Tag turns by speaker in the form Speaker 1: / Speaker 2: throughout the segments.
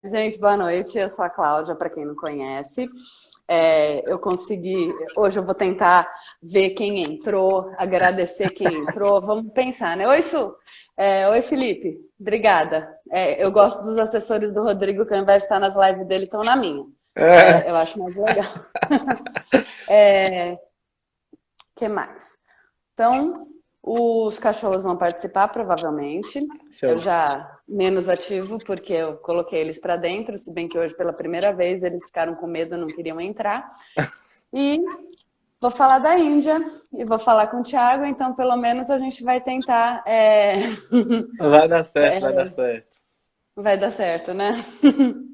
Speaker 1: Gente, boa noite. Eu sou a Cláudia, para quem não conhece. Eu consegui. Hoje eu vou tentar ver quem entrou, agradecer quem entrou. Vamos pensar, né? Oi, Su. Oi, Felipe. Obrigada. Eu gosto dos assessores do Rodrigo, que ao invés de estar nas lives dele, estão na minha.
Speaker 2: É,
Speaker 1: Eu acho mais legal. É, que mais? Então, os cachorros vão participar, provavelmente. Eu
Speaker 2: show.
Speaker 1: já menos ativo, porque eu coloquei eles para dentro, se bem que hoje, pela primeira vez, eles ficaram com medo, não queriam entrar. E vou falar da Índia e vou falar com o Thiago, então pelo menos a gente vai tentar.
Speaker 2: Vai dar certo, vai dar certo.
Speaker 1: Vai dar certo, né?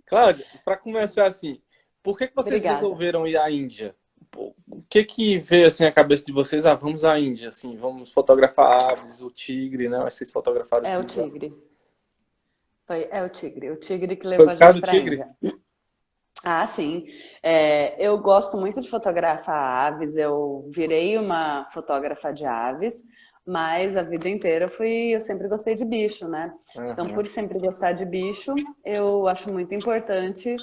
Speaker 2: Cláudia, para começar assim, por que que vocês
Speaker 1: Obrigada.
Speaker 2: resolveram ir à Índia? Pô, o que que veio assim a cabeça de vocês? Ah, vamos à Índia, assim, vamos fotografar aves, o tigre, né? Vocês fotografaram o
Speaker 1: É o
Speaker 2: tigre lá.
Speaker 1: tigre. É o tigre que
Speaker 2: Foi
Speaker 1: levou a
Speaker 2: por causa
Speaker 1: gente
Speaker 2: do
Speaker 1: para a
Speaker 2: tigre?
Speaker 1: Índia. Ah, sim. Eu gosto muito de fotografar aves. Eu virei uma fotógrafa de aves, mas a vida inteira eu sempre gostei de bicho, né? Então,
Speaker 2: Aham.
Speaker 1: por sempre gostar de bicho, eu acho muito importante.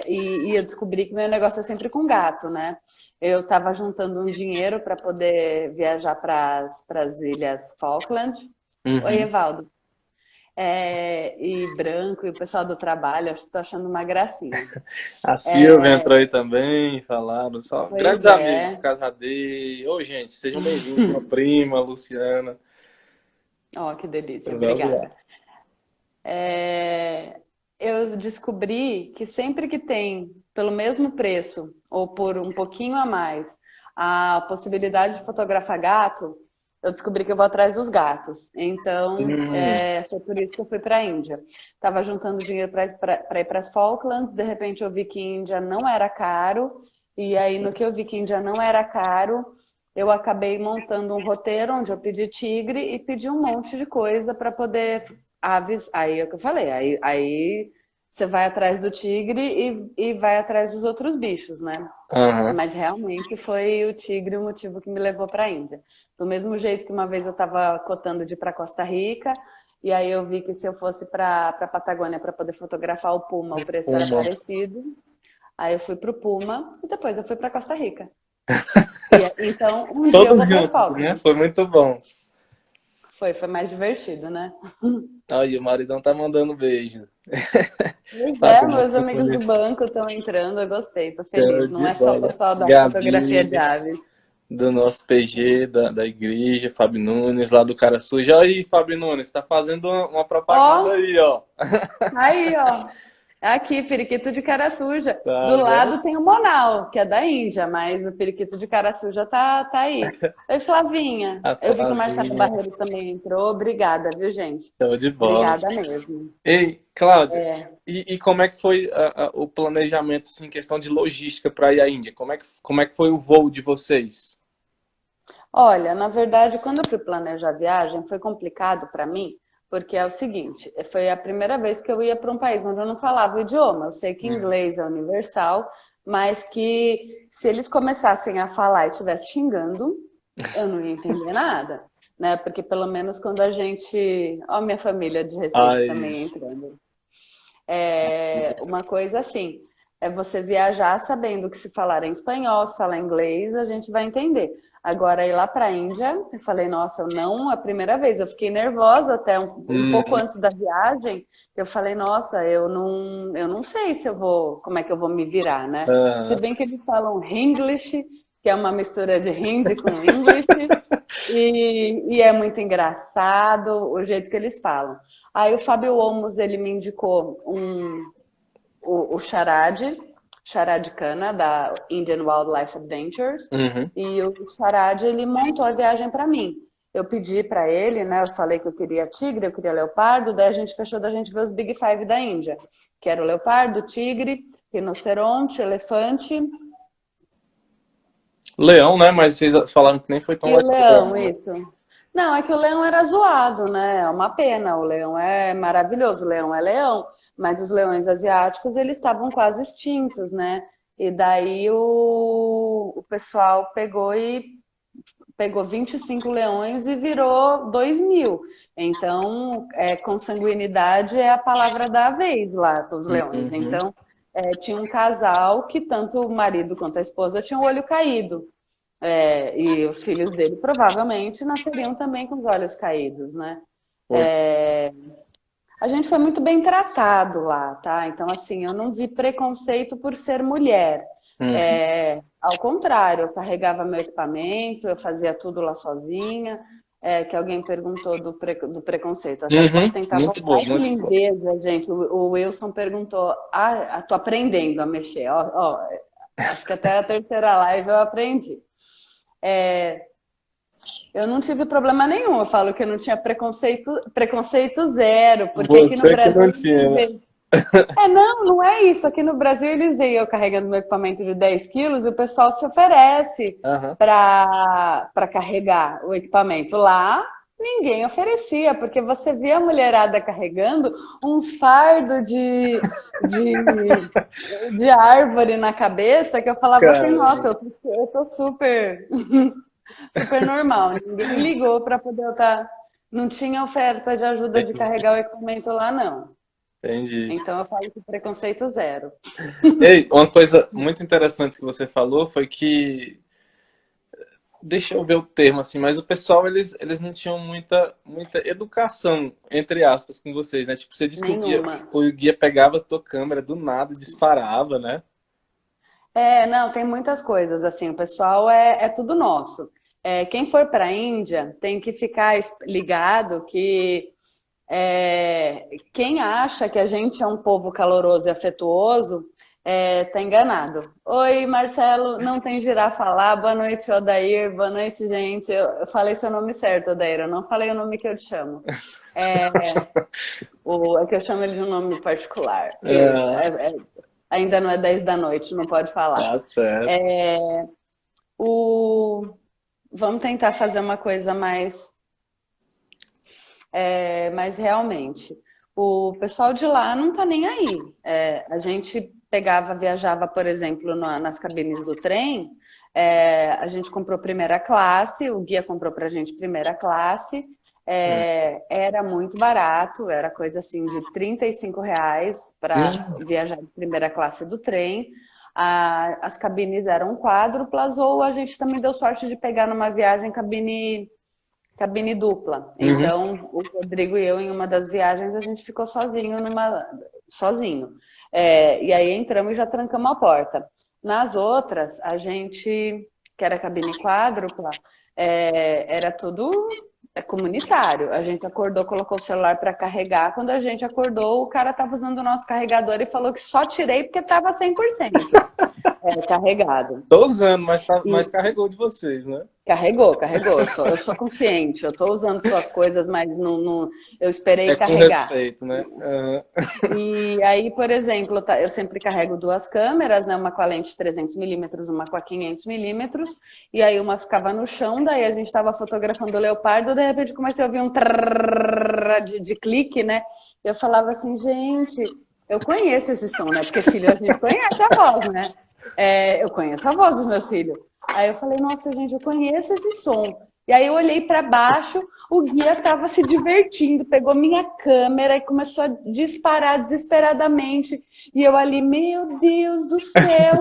Speaker 1: E eu descobri que meu negócio é sempre com gato, né? Eu estava juntando um dinheiro para poder viajar para as Ilhas Falkland. Oi,
Speaker 2: Uhum.
Speaker 1: Evaldo. E branco, e o pessoal do trabalho, estou achando uma gracinha.
Speaker 2: A Silvia entrou aí também, falaram só.
Speaker 1: Pois
Speaker 2: Grandes amigos,
Speaker 1: é.
Speaker 2: Casadei. Oi, gente, sejam bem-vindos. Minha prima, Luciana.
Speaker 1: Ó, que delícia,
Speaker 2: Vamos lá.
Speaker 1: obrigada. Eu descobri que sempre que tem, pelo mesmo preço, ou por um pouquinho a mais, a possibilidade de fotografar gato, eu descobri que eu vou atrás dos gatos. Então,
Speaker 2: Hum,
Speaker 1: foi por isso que eu fui para a Índia. Estava juntando dinheiro para ir para as Falklands, de repente eu vi que Índia não era caro, e aí no que eu vi que Índia não era caro, eu acabei montando um roteiro onde eu pedi tigre e pedi um monte de coisa para poder aves. Aí é o que eu falei, aí você vai atrás do tigre e vai atrás dos outros bichos, né?
Speaker 2: aham.
Speaker 1: Mas realmente foi o tigre o motivo que me levou para a Índia. Do mesmo jeito que uma vez eu estava cotando de ir para Costa Rica, e aí eu vi que se eu fosse para a Patagônia para poder fotografar o puma, o preço era
Speaker 2: Uma.
Speaker 1: parecido. Aí eu fui para o Puma e depois eu fui para Costa Rica. Então, um dia eu
Speaker 2: Todos
Speaker 1: vou para as
Speaker 2: juntos, né?
Speaker 1: Falklands.
Speaker 2: Foi muito bom.
Speaker 1: Foi mais divertido, né?
Speaker 2: Aí o maridão tá mandando beijo.
Speaker 1: Pois é,
Speaker 2: Fábio
Speaker 1: meus amigos do
Speaker 2: Nunes,
Speaker 1: banco estão entrando, eu gostei, tô
Speaker 2: show
Speaker 1: feliz. Não
Speaker 2: de
Speaker 1: é só o
Speaker 2: bola.
Speaker 1: pessoal da fotografia de
Speaker 2: Gabi,
Speaker 1: aves.
Speaker 2: do nosso PG, da igreja, Fábio Nunes, lá do Cara Suja. Aí, Fábio Nunes, tá fazendo uma propaganda
Speaker 1: Ó,
Speaker 2: aí, ó.
Speaker 1: aí, ó. Aqui, periquito de cara suja. Do
Speaker 2: Tá vendo?
Speaker 1: lado tem o Monal, que é da Índia, mas o periquito de cara suja tá aí. Oi, Flavinha.
Speaker 2: A
Speaker 1: Eu vi que o Marcelo
Speaker 2: Flavinha,
Speaker 1: Barreiros também entrou. Obrigada, viu, gente?
Speaker 2: show de bola.
Speaker 1: Obrigada mesmo.
Speaker 2: Ei, Cláudia, e como é que foi o planejamento, assim, em questão de logística para ir à Índia? Como é que foi o voo de vocês?
Speaker 1: Olha, na verdade, quando eu fui planejar a viagem, foi complicado para mim, porque é o seguinte, foi a primeira vez que eu ia para um país onde eu não falava o idioma. Eu sei que
Speaker 2: Hum.
Speaker 1: inglês é universal, mas que se eles começassem a falar e estivesse xingando, eu não ia entender nada, né? Porque pelo menos quando a gente, ó, minha família de Recife
Speaker 2: Ai,
Speaker 1: também entrando. Uma coisa assim, é você viajar sabendo que se falar em espanhol, se falar inglês, a gente vai entender. Agora, ir lá para a Índia, eu falei, nossa, eu não, a primeira vez, eu fiquei nervosa até um pouco
Speaker 2: hum,
Speaker 1: antes da viagem, eu falei, nossa, eu não sei se eu vou, como é que eu vou me virar, né? Se
Speaker 2: aham.
Speaker 1: bem que eles falam English, que é uma mistura de hindi com English, e é muito engraçado o jeito que eles falam. Aí o Fábio Olmos, ele me indicou o Charad Khanna, da Indian Wildlife Adventures,
Speaker 2: Uhum.
Speaker 1: e o Charad, ele montou a viagem para mim. Eu pedi para ele, né, eu falei que eu queria tigre, eu queria leopardo, daí a gente fechou da gente ver os Big Five da Índia, que era o leopardo, tigre, rinoceronte, elefante
Speaker 2: Leão, né? Mas vocês falaram que nem foi tão
Speaker 1: e o
Speaker 2: legal o
Speaker 1: leão,
Speaker 2: leão, né?
Speaker 1: isso. Não, é que o leão era zoado, né? É uma pena. O leão é maravilhoso, o leão é leão, mas os leões asiáticos eles estavam quase extintos, né? E daí o pessoal pegou e pegou 25 leões e virou 2.000. Então, consanguinidade é a palavra da vez lá para os leões.
Speaker 2: Uhum.
Speaker 1: Então, tinha um casal que tanto o marido quanto a esposa tinham o olho caído. E os filhos dele provavelmente nasceriam também com os olhos caídos, né? A gente foi muito bem tratado lá, tá? Então, assim, eu não vi preconceito por ser mulher. Ao contrário, eu carregava meu equipamento, eu fazia tudo lá sozinha. Que alguém perguntou do preconceito. Até posso tentar
Speaker 2: muito
Speaker 1: voltar.
Speaker 2: bom,
Speaker 1: Que
Speaker 2: muito
Speaker 1: lindeza, gente. O Wilson perguntou. Tô aprendendo a mexer. Ó, acho que até a terceira live eu aprendi. Eu não tive problema nenhum. Eu falo que eu não tinha preconceito zero, porque aqui no
Speaker 2: Você que
Speaker 1: Brasil
Speaker 2: não tinha, né?
Speaker 1: não é isso. Aqui no Brasil eles veem eu carregando meu equipamento de 10 quilos e o pessoal se oferece para carregar o equipamento. Lá, ninguém oferecia, porque você via a mulherada carregando uns fardos de árvore na cabeça que eu falava assim, nossa, eu tô super, super normal. Ninguém ligou para poder eu estar... Não tinha oferta de ajuda de carregar o equipamento lá, não.
Speaker 2: Entendi.
Speaker 1: Então eu falo que preconceito zero.
Speaker 2: Ei, uma coisa muito interessante que você falou foi que, deixa eu ver o termo assim, mas o pessoal, eles não tinham muita educação, entre aspas, com vocês, né? Tipo, você disse que
Speaker 1: Nenhuma.
Speaker 2: o guia pegava a tua câmera do nada e disparava, né?
Speaker 1: Não, tem muitas coisas, assim, o pessoal é tudo nosso. Quem for para a Índia tem que ficar ligado que quem acha que a gente é um povo caloroso e afetuoso tá enganado. Oi, Marcelo, não tem girafa lá. Boa noite, Odair. Boa noite, gente. Eu falei seu nome certo, Odair. Eu não falei o nome que eu te chamo. É que eu chamo ele de um nome particular. Ainda não é 10 da noite, não pode falar.
Speaker 2: Tá certo.
Speaker 1: Vamos tentar fazer uma coisa mais realmente. O pessoal de lá não tá nem aí. A gente viajava, por exemplo, nas cabines do trem, a gente comprou primeira classe, o guia comprou pra gente primeira classe, era muito barato, era coisa assim de R$ 35 para viajar de primeira classe do trem. As cabines eram quádruplas, ou a gente também deu sorte de pegar numa viagem cabine dupla. Então, o Rodrigo e eu, em uma das viagens, a gente ficou sozinho. E aí entramos e já trancamos a porta. Nas outras, a gente, que era cabine quádrupla, era tudo comunitário. A gente acordou, colocou o celular para carregar. Quando a gente acordou, o cara estava usando o nosso carregador e falou que só tirei porque estava 100% carregado.
Speaker 2: Tô usando, mas carregou de vocês, né?
Speaker 1: Carregou. Eu sou consciente. Eu estou usando suas coisas, mas eu esperei carregar.
Speaker 2: Com respeito, né?
Speaker 1: E aí, por exemplo, eu sempre carrego duas câmeras, né? Uma com a lente 300mm, uma com a 500mm. E aí uma ficava no chão, daí a gente estava fotografando o leopardo, de repente comecei a ouvir um trrr de clique, né? Eu falava assim, gente, eu conheço esse som, né? Porque filho, a gente conhece a voz, né? Eu conheço a voz dos meus filhos. Aí eu falei, nossa, gente, eu conheço esse som. E aí eu olhei para baixo, o guia estava se divertindo, pegou minha câmera e começou a disparar desesperadamente. E eu ali, meu Deus do céu,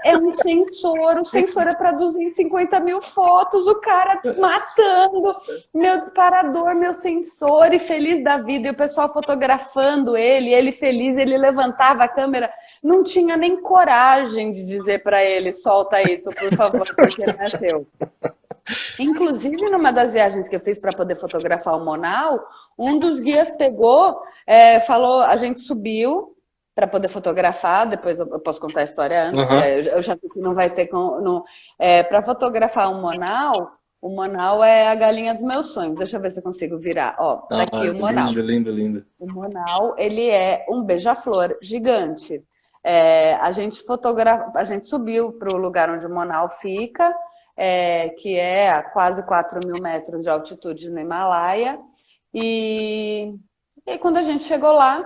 Speaker 1: é um sensor, o sensor é para 250 mil fotos, o cara matando, meu disparador, meu sensor, e feliz da vida. E o pessoal fotografando ele feliz, ele levantava a câmera. Não tinha nem coragem de dizer para ele, solta isso, por favor, porque não é seu. Inclusive, numa das viagens que eu fiz para poder fotografar o Monal, um dos guias pegou, falou, a gente subiu para poder fotografar, depois eu posso contar a história antes, eu já vi que não vai ter... para fotografar o Monal é a galinha dos meus sonhos. Deixa eu ver se eu consigo virar. Ó, tá aqui o Monal.
Speaker 2: Lindo.
Speaker 1: O Monal, ele é um beija-flor gigante. A gente subiu para o lugar onde o Monal fica, que é a quase 4.000 metros de altitude no Himalaia. E aí, quando a gente chegou lá,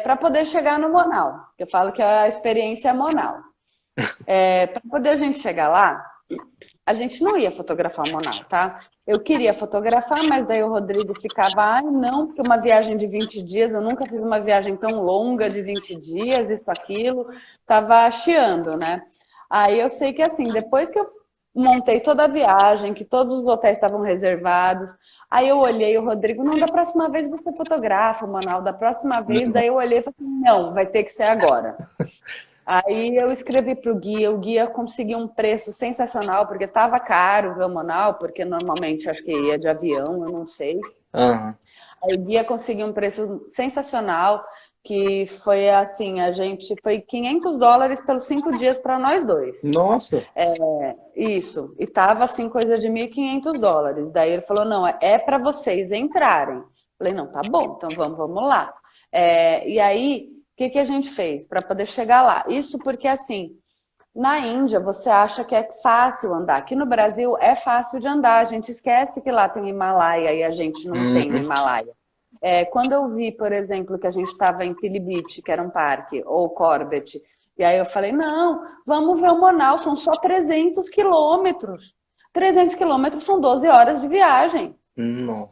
Speaker 1: para poder chegar no Monal, eu falo que a experiência é Monal. Para poder a gente chegar lá, A gente não ia fotografar o Monal, tá? Eu queria fotografar, mas daí o Rodrigo ficava, ai, não, porque uma viagem de 20 dias, eu nunca fiz uma viagem tão longa de 20 dias, isso, aquilo, tava chiando, né? Aí eu sei que assim, depois que eu montei toda a viagem, que todos os hotéis estavam reservados, aí eu olhei o Rodrigo, não, da próxima vez você fotografa, Manaus, da próxima vez, daí eu olhei e falei, não, vai ter que ser agora. Aí eu escrevi para o guia conseguiu um preço sensacional, porque estava caro ver o Manaus, porque normalmente acho que ia de avião, eu não sei.
Speaker 2: Aham.
Speaker 1: Aí o guia conseguiu um preço sensacional, que foi assim, a gente foi $500 pelos 5 dias para nós dois.
Speaker 2: Nossa.
Speaker 1: Isso, e tava assim, coisa de $1.500. Daí ele falou, não, é para vocês entrarem. Falei, não, tá bom, então vamos lá. E aí, o que a gente fez para poder chegar lá? Isso porque, assim, na Índia você acha que é fácil andar. Aqui no Brasil é fácil de andar, a gente esquece que lá tem o Himalaia e a gente não tem o Himalaia. Quando eu vi, por exemplo, que a gente estava em Pilibhit, que era um parque, ou Corbett, e aí eu falei, não, vamos ver o Manaus, são só 300 quilômetros. 300 quilômetros são 12 horas de viagem.
Speaker 2: Não.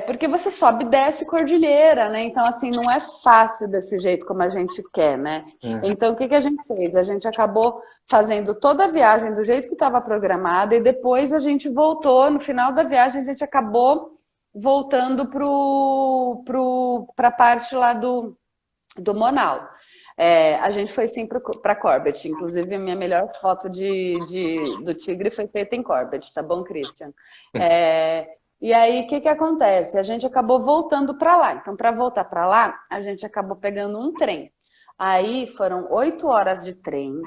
Speaker 1: Porque você sobe e desce cordilheira, né? Então, assim, não é fácil desse jeito como a gente quer, né? Então, o que a gente fez? A gente acabou fazendo toda a viagem do jeito que estava programada e depois a gente voltou, no final da viagem, a gente acabou voltando para a parte lá do Monal. A gente foi sim para Corbett. Inclusive, a minha melhor foto do tigre foi feita em Corbett, tá bom, Christian? E aí, o que acontece? A gente acabou voltando para lá. Então, para voltar para lá, a gente acabou pegando um trem. Aí foram 8 horas de trem.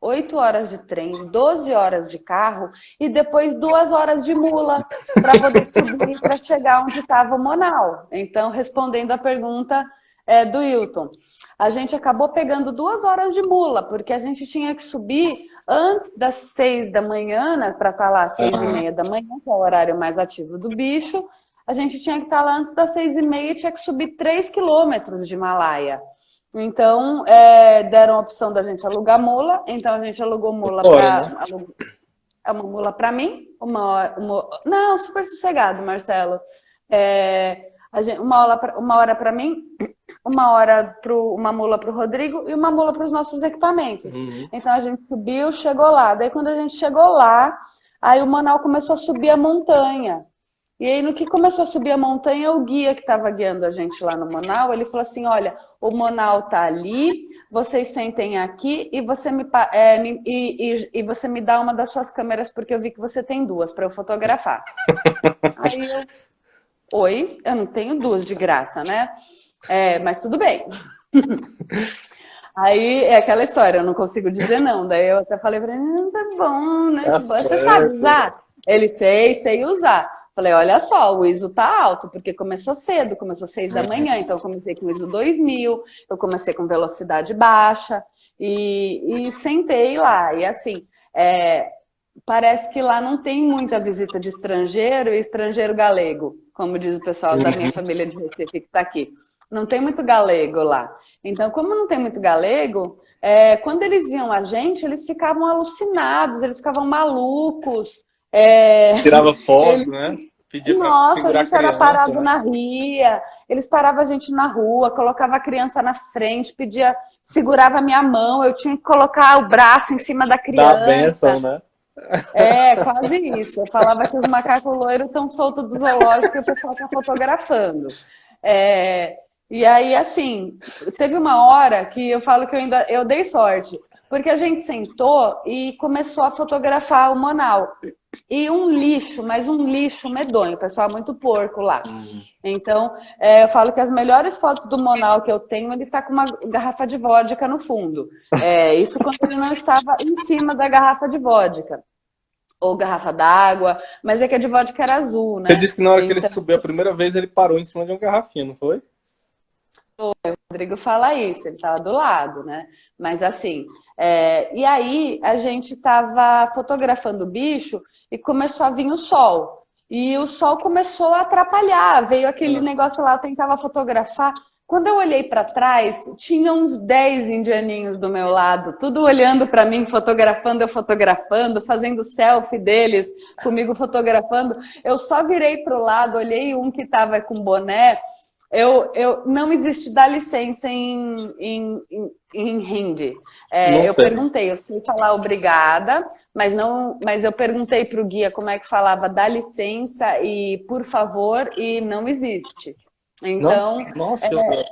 Speaker 1: 8 horas de trem, 12 horas de carro e depois 2 horas de mula para poder subir para chegar onde estava o Monal. Então, respondendo a pergunta do Hilton, a gente acabou pegando 2 horas de mula, porque a gente tinha que subir antes das 6 da manhã, né, para estar lá às 6:30 da manhã, que é o horário mais ativo do bicho. A gente tinha que estar lá antes das 6:30 e tinha que subir 3 quilômetros de Himalaia. Então, deram a opção da gente alugar mula. Então, a gente alugou mula para uma mula para mim. Não, super sossegado, Marcelo. Uma hora para mim, uma mula para o Rodrigo e uma mula para os nossos equipamentos. Então, a gente subiu, chegou lá. Daí, quando a gente chegou lá, aí o Manaus começou a subir a montanha. E aí, no que começou a subir a montanha, o guia que estava guiando a gente lá no Manaus, ele falou assim, olha, o Manaus tá ali, vocês sentem aqui e você você me dá uma das suas câmeras, porque eu vi que você tem 2 para eu fotografar. Aí eu não tenho 2 de graça, né? Mas tudo bem. Aí é aquela história, eu não consigo dizer não. Daí eu até falei para ele, tá bom, né? Você sabe usar? Ele sei usar. Falei, olha só, o ISO tá alto, porque começou cedo, começou 6 da manhã, então eu comecei com o ISO 2000, eu comecei com velocidade baixa e sentei lá. E assim, parece que lá não tem muita visita de estrangeiro e estrangeiro galego, como diz o pessoal da minha família de Recife que está aqui. Não tem muito galego lá. Então, como não tem muito galego, quando eles viam a gente, eles ficavam alucinados, eles ficavam malucos.
Speaker 2: Tirava foto, né? Pedia pra
Speaker 1: Nossa,
Speaker 2: segurar
Speaker 1: a gente era
Speaker 2: criança,
Speaker 1: parado
Speaker 2: né?
Speaker 1: na ria, eles paravam a gente na rua, colocava a criança na frente, segurava a minha mão, eu tinha que colocar o braço em cima da
Speaker 2: Dá a
Speaker 1: criança.
Speaker 2: benção, né?
Speaker 1: Quase isso. Eu falava que os macacos loiros estão soltos do zoológico e o pessoal está fotografando. E aí, assim, teve uma hora que eu falo que eu dei sorte, porque a gente sentou e começou a fotografar o Manaus. E um lixo, mas um lixo medonho, o pessoal é muito porco lá. Então, eu falo que as melhores fotos do Manaus que eu tenho, ele tá com uma garrafa de vodka no fundo. Isso quando ele não estava em cima da garrafa de vodka. Ou garrafa d'água, mas é que a de vodka era azul, né?
Speaker 2: Você disse que na hora que ele subiu a primeira vez, ele parou em cima de uma garrafinha, não foi?
Speaker 1: O Rodrigo fala isso, ele estava do lado, né? Mas assim, e aí a gente estava fotografando o bicho e começou a vir o sol. E o sol começou a atrapalhar, veio aquele negócio lá, eu tentava fotografar, Quando eu olhei para trás, tinha uns 10 indianinhos do meu lado, tudo olhando para mim, fotografando, eu fotografando, fazendo selfie deles, comigo fotografando. Eu só virei para o lado, olhei um que estava com boné. Não existe dá licença em hindi.
Speaker 2: Não
Speaker 1: Eu
Speaker 2: sei.
Speaker 1: perguntei, eu sei falar obrigada, mas eu perguntei para o guia como é que falava dá licença e por favor, e não existe.
Speaker 2: Não?
Speaker 1: Então,
Speaker 2: Nossa, que horror.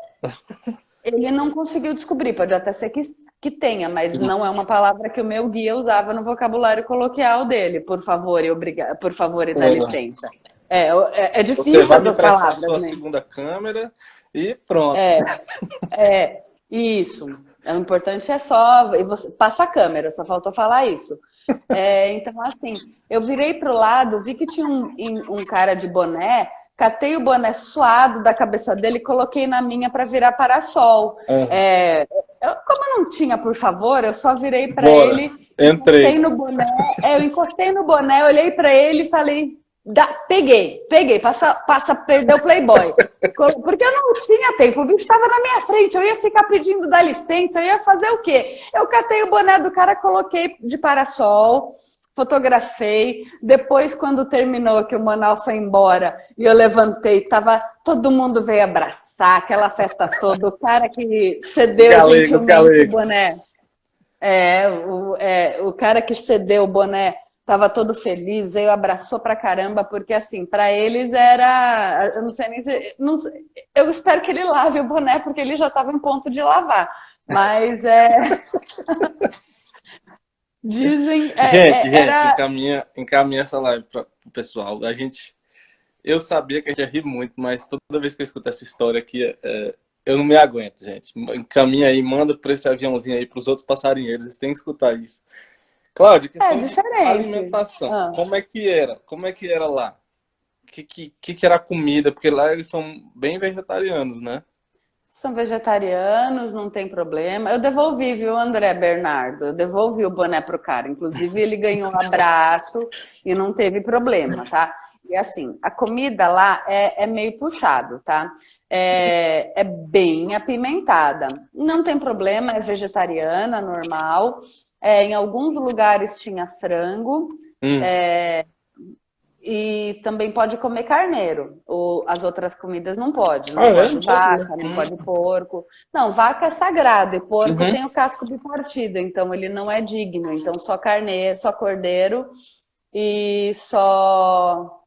Speaker 1: ele não conseguiu descobrir, pode até ser que tenha, mas não é uma palavra que o meu guia usava no vocabulário coloquial dele. Por favor e por favor e dá licença. É
Speaker 2: Você
Speaker 1: difícil
Speaker 2: vai me
Speaker 1: essas
Speaker 2: prestar a
Speaker 1: palavras,
Speaker 2: sua
Speaker 1: né?
Speaker 2: segunda câmera e pronto.
Speaker 1: Isso. O importante é só. E você, passa a câmera, só faltou falar isso. Então, assim, eu virei para o lado, vi que tinha um cara de boné, catei o boné suado da cabeça dele e coloquei na minha para virar para-sol.
Speaker 2: Uhum.
Speaker 1: Como eu não tinha, por favor, eu só virei para
Speaker 2: Bora,
Speaker 1: ele,
Speaker 2: entrei.
Speaker 1: encostei no boné, eu encostei no boné, olhei para ele e falei. Peguei, passa a perder o Playboy. Porque eu não tinha tempo, o bicho estava na minha frente, eu ia ficar pedindo da licença, eu ia fazer o quê? Eu catei o boné do cara, coloquei de parasol, fotografei. Depois, quando terminou, que o Manaus foi embora e eu levantei, todo mundo veio abraçar, aquela festa toda, o cara que cedeu gentilmente o boné. O cara que cedeu o boné tava todo feliz, veio, abraçou pra caramba, porque assim, pra eles era, eu não sei nem se, não, eu espero que ele lave o boné, porque ele já tava em ponto de lavar, mas dizem,
Speaker 2: Gente,
Speaker 1: era...
Speaker 2: encaminha essa live para o pessoal. Eu sabia que a gente ia rir muito, mas toda vez que eu escuto essa história aqui, eu não me aguento, gente. Encaminha aí, manda para esse aviãozinho aí para os outros passarinheiros, eles têm que escutar isso. Cláudia, questão de
Speaker 1: diferente.
Speaker 2: alimentação. Como é que era? Como é que era lá? O que era a comida? Porque lá eles são bem vegetarianos, né?
Speaker 1: São vegetarianos, não tem problema. Eu devolvi, viu, André Bernardo? Eu devolvi o boné pro cara. Inclusive, ele ganhou um abraço e não teve problema, tá? E assim, a comida lá é meio puxado, tá? É bem apimentada. Não tem problema, é vegetariana, normal. Em alguns lugares tinha frango. E também pode comer carneiro. As outras comidas não pode. Não pode vaca, não pode porco. Não, vaca é sagrado e porco tem o casco bipartido, então ele não é digno. Então só carneiro, só cordeiro e só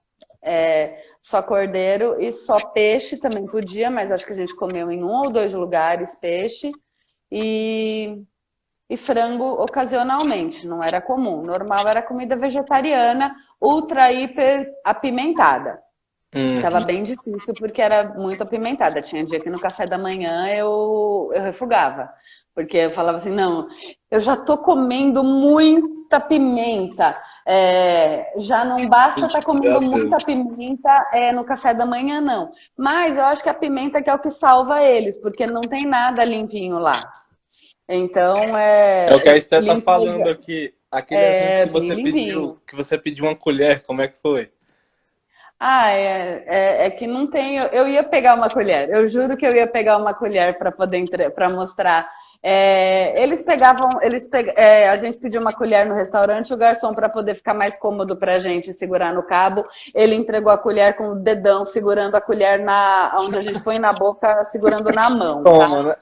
Speaker 1: cordeiro e só peixe também podia, mas acho que a gente comeu em 1 ou 2 lugares peixe e frango ocasionalmente, não era comum. Normal era comida vegetariana, ultra, hiper apimentada. Tava bem difícil porque era muito apimentada. Tinha dia que no café da manhã eu refugava. Porque eu falava assim, não, eu já tô comendo muita pimenta. Já não basta estar comendo muita pimenta no café da manhã, não. Mas eu acho que a pimenta que é o que salva eles, porque não tem nada limpinho lá. Então,
Speaker 2: é o que a Esté tá falando aqui. Aquele evento que você pediu uma colher, como é que foi?
Speaker 1: Que não tem. Eu ia pegar uma colher. Eu juro que eu ia pegar uma colher para poder para mostrar. A gente pediu uma colher no restaurante, o garçom, para poder ficar mais cômodo para a gente segurar no cabo, ele entregou a colher com o dedão, segurando a colher onde a gente põe na boca, segurando na mão.
Speaker 2: Toma, né?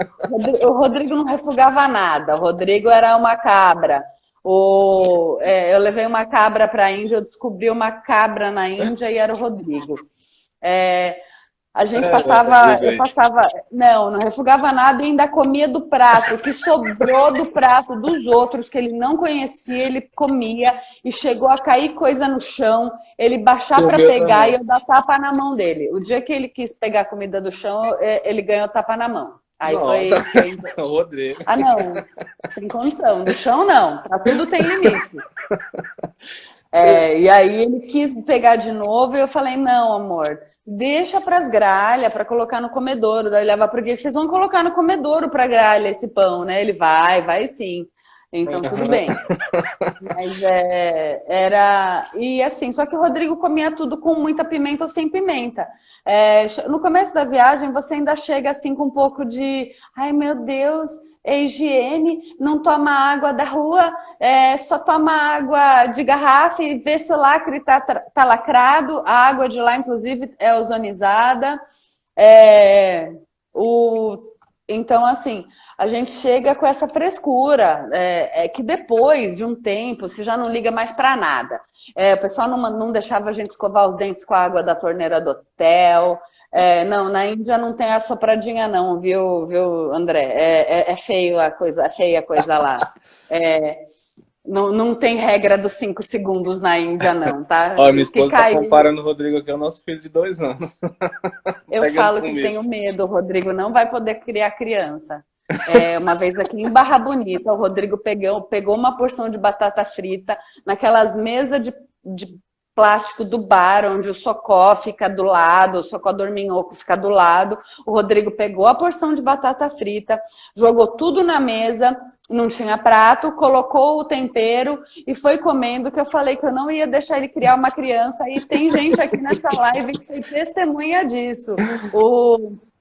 Speaker 1: O Rodrigo não refugava nada, o Rodrigo era uma cabra. Eu levei uma cabra para a Índia, eu descobri uma cabra na Índia e era o Rodrigo. A gente eu passava, não refugava nada e ainda comia do prato, o que sobrou do prato dos outros, que ele não conhecia, ele comia e chegou a cair coisa no chão, ele baixar para pegar também. E eu dar tapa na mão dele. O dia que ele quis pegar a comida do chão, ele ganhou tapa na mão. Aí foi...
Speaker 2: Rodrigo.
Speaker 1: Não, sem condição. No chão não, pra tudo tem limite. E aí ele quis pegar de novo e eu falei, não, amor, deixa pras gralhas para colocar no comedouro. Daí ele leva, porque vocês vão colocar no comedouro pra gralha esse pão, né? Ele vai sim. Então, tudo bem. Mas era. E assim, só que o Rodrigo comia tudo com muita pimenta ou sem pimenta. No começo da viagem, você ainda chega assim com um pouco de. Ai, meu Deus, é higiene, não toma água da rua, só toma água de garrafa e vê se o lacre tá lacrado. A água de lá, inclusive, é ozonizada. É, o, então, assim, a gente chega com essa frescura, que depois de um tempo você já não liga mais para nada. O pessoal não deixava a gente escovar os dentes com a água da torneira do hotel. Não, na Índia não tem a sopradinha, não, viu, André? É feio a coisa, é feia a coisa lá. Não, não tem regra dos 5 segundos na Índia, não, tá?
Speaker 2: Olha, minha
Speaker 1: O que
Speaker 2: esposa tá
Speaker 1: caiu.
Speaker 2: comparando o Rodrigo aqui ao nosso filho de 2 anos.
Speaker 1: Eu
Speaker 2: Pegando
Speaker 1: falo que
Speaker 2: comigo.
Speaker 1: tenho medo, o Rodrigo não vai poder criar criança. Uma vez aqui em Barra Bonita, o Rodrigo pegou uma porção de batata frita naquelas mesas de plástico do bar, onde o socó fica do lado, o socó dorminhoco fica do lado. O Rodrigo pegou a porção de batata frita, jogou tudo na mesa, não tinha prato, colocou o tempero e foi comendo, que eu falei que eu não ia deixar ele criar uma criança. E tem gente aqui nessa live que foi testemunha disso.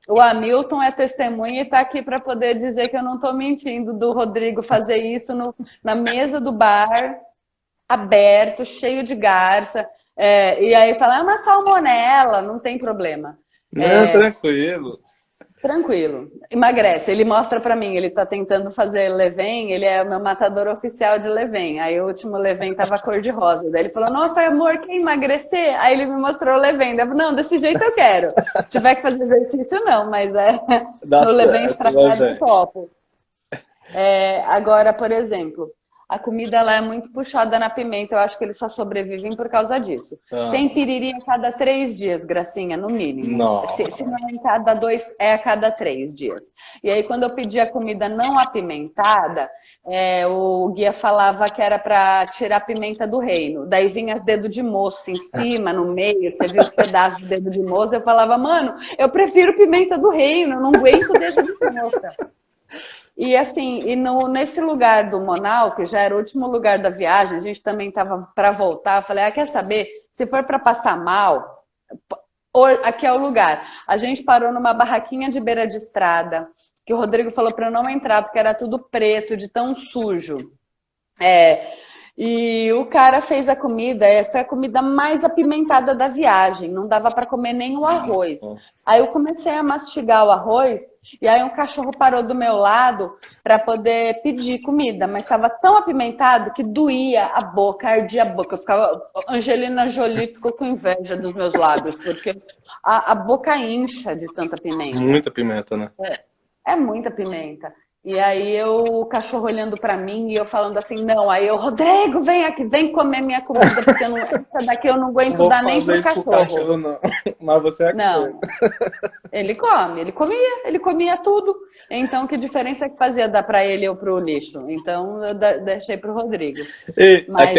Speaker 1: O Hamilton é testemunha e está aqui para poder dizer que eu não estou mentindo do Rodrigo fazer isso na mesa do bar, aberto, cheio de garça. E aí fala, é uma salmonela, não tem problema.
Speaker 2: Não, tranquilo.
Speaker 1: Tranquilo. Emagrece. Ele mostra para mim, ele tá tentando fazer Leven, ele é o meu matador oficial de Leven. Aí o último Leven tava cor de rosa. Daí ele falou, nossa, amor, quer emagrecer? Aí ele me mostrou o Leven. Daí eu falei, não, desse jeito eu quero. Se tiver que fazer exercício, não, mas no Leven estragado eu topo. Agora, por exemplo, a comida lá é muito puxada na pimenta, eu acho que eles só sobrevivem por causa disso. Tem piriri a cada 3 dias, Gracinha, no mínimo. Se não é em cada 2, é a cada 3 dias. E aí, quando eu pedi a comida não apimentada, o guia falava que era para tirar a pimenta do reino. Daí vinha as dedos de moço em cima, no meio, você viu os pedaços de dedo de moça, eu falava, mano, eu prefiro pimenta do reino, eu não aguento dedo de moça. E assim, nesse lugar do Monal, que já era o último lugar da viagem, a gente também estava para voltar. Eu falei, quer saber? Se for para passar mal, aqui é o lugar. A gente parou numa barraquinha de beira de estrada, que o Rodrigo falou para eu não entrar, porque era tudo preto, de tão sujo. E o cara fez a comida, foi a comida mais apimentada da viagem, não dava para comer nem o arroz. Aí eu comecei a mastigar o arroz, e aí um cachorro parou do meu lado para poder pedir comida, mas estava tão apimentado que doía a boca, ardia a boca. Eu ficava, Angelina Jolie ficou com inveja dos meus lábios, porque a boca incha de tanta pimenta.
Speaker 2: Muita pimenta, né?
Speaker 1: É muita pimenta. E aí o cachorro olhando para mim e eu falando assim, não. Aí eu, Rodrigo, vem aqui, vem comer minha comida, porque essa daqui eu não aguento dar nem pro cachorro.
Speaker 2: Não. Mas você é
Speaker 1: não. Ele comia tudo. Então, que diferença que fazia dar para ele ou pro lixo? Então, eu deixei pro Rodrigo. Mas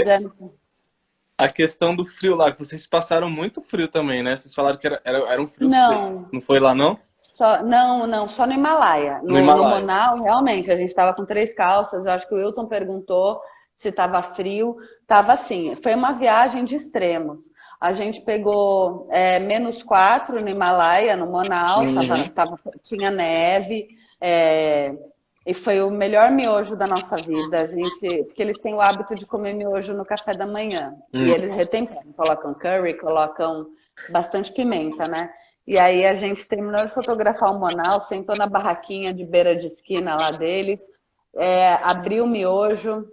Speaker 2: a questão do frio lá, que vocês passaram muito frio também, né? Vocês falaram que era um frio
Speaker 1: não.
Speaker 2: Não foi lá, não?
Speaker 1: Só no Himalaia. No Monal, realmente, a gente estava com 3 calças. Eu acho que o Wilton perguntou se estava frio. Estava assim. Foi uma viagem de extremos. A gente pegou -4 no Himalaia, no Monal. Tinha neve. E foi o melhor miojo da nossa vida. Porque eles têm o hábito de comer miojo no café da manhã. E eles retemperam. Colocam curry, colocam bastante pimenta, né? E aí a gente terminou de fotografar o Monal, sentou na barraquinha de beira de esquina lá deles, abriu o miojo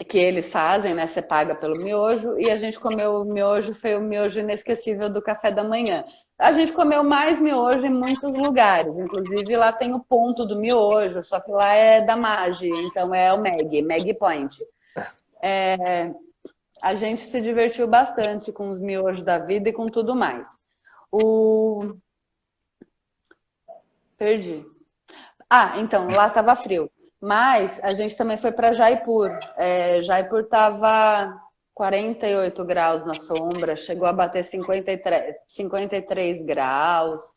Speaker 1: que eles fazem, né? Você paga pelo miojo, e a gente comeu o miojo, foi o miojo inesquecível do café da manhã. A gente comeu mais miojo em muitos lugares, inclusive lá tem o ponto do miojo, só que lá é da Maggi, então é o Mag Point. A gente se divertiu bastante com os miojos da vida e com tudo mais. Perdi. Então, lá estava frio. Mas a gente também foi para Jaipur. Jaipur estava 48 graus na sombra, chegou a bater 53 graus.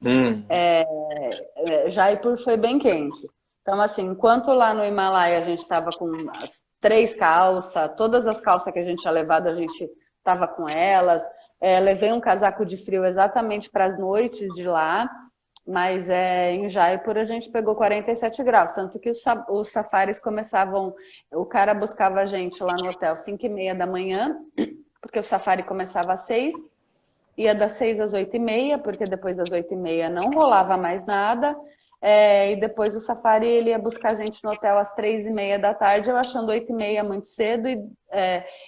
Speaker 1: Jaipur foi bem quente. Então, assim, enquanto lá no Himalaia a gente estava com 3 calças, todas as calças que a gente tinha levado, a gente estava com elas. Levei um casaco de frio exatamente para as noites de lá, mas em Jaipur a gente pegou 47 graus, tanto que os safaris começavam, o cara buscava a gente lá no hotel 5h30 da manhã, porque o safari começava às 6, ia das 6 às 8h30, porque depois das 8h30 não rolava mais nada. E depois o safari ele ia buscar a gente no hotel às 3h30 da tarde, eu achando 8h30 muito cedo,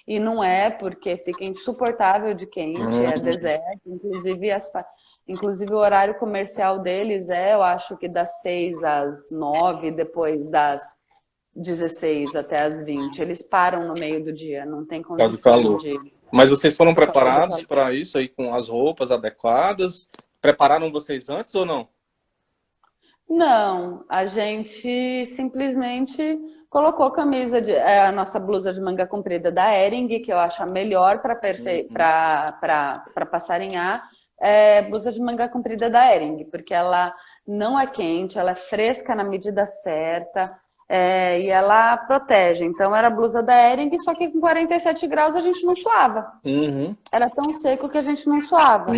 Speaker 1: e não é, porque fica insuportável de quente, é deserto, inclusive o horário comercial deles eu acho que das 6 às 9, depois das 16 até às 20. Eles param no meio do dia, não tem
Speaker 2: Por causa do
Speaker 1: condição
Speaker 2: calor.
Speaker 1: de...
Speaker 2: Mas vocês foram preparados para isso aí, com as roupas adequadas? Prepararam vocês antes ou não?
Speaker 1: Não, a gente simplesmente colocou a nossa blusa de manga comprida da Hering, que eu acho a melhor para passarinhar, blusa de manga comprida da Hering, porque ela não é quente, ela é fresca na medida certa, e ela protege. Então era a blusa da Hering, só que com 47 graus a gente não suava. Era tão seco que a gente não suava.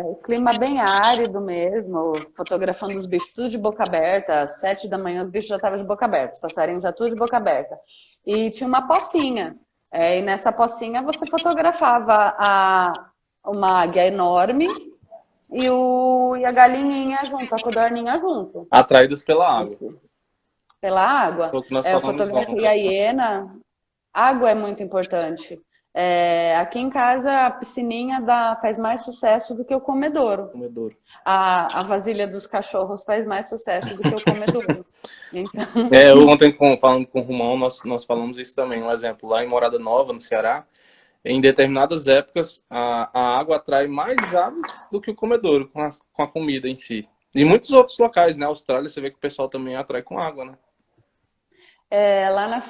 Speaker 1: O clima bem árido mesmo, fotografando os bichos tudo de boca aberta. Às 7 da manhã os bichos já estavam de boca aberta, os passarinhos já tudo de boca aberta. E tinha uma pocinha. E nessa pocinha você fotografava uma águia enorme e a galinhinha junto, a codorninha junto.
Speaker 2: Atraídos pela água.
Speaker 1: Pela água.
Speaker 2: Eu
Speaker 1: fotografei a hiena. Água é muito importante. Aqui em casa, a piscininha faz mais sucesso do que o comedouro. A vasilha dos cachorros faz mais sucesso do que o comedouro.
Speaker 2: Então... ontem, falando com o Romão, nós falamos isso também. Um exemplo, lá em Morada Nova, no Ceará, em determinadas épocas, a água atrai mais aves do que o comedouro, com a comida em si. E muitos outros locais, né? Austrália, você vê que o pessoal também atrai com água, né?
Speaker 1: Lá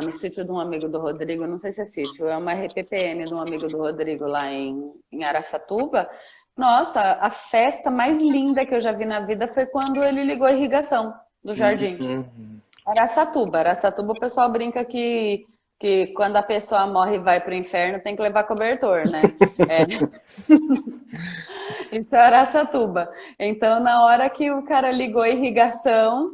Speaker 1: no sítio de um amigo do Rodrigo, não sei se é sítio, é uma RPPN de um amigo do Rodrigo lá em Araçatuba. Nossa, a festa mais linda que eu já vi na vida foi quando ele ligou a irrigação do jardim. Araçatuba, o pessoal brinca que quando a pessoa morre e vai pro inferno tem que levar cobertor, né? Isso é Araçatuba. Então, na hora que o cara ligou a irrigação,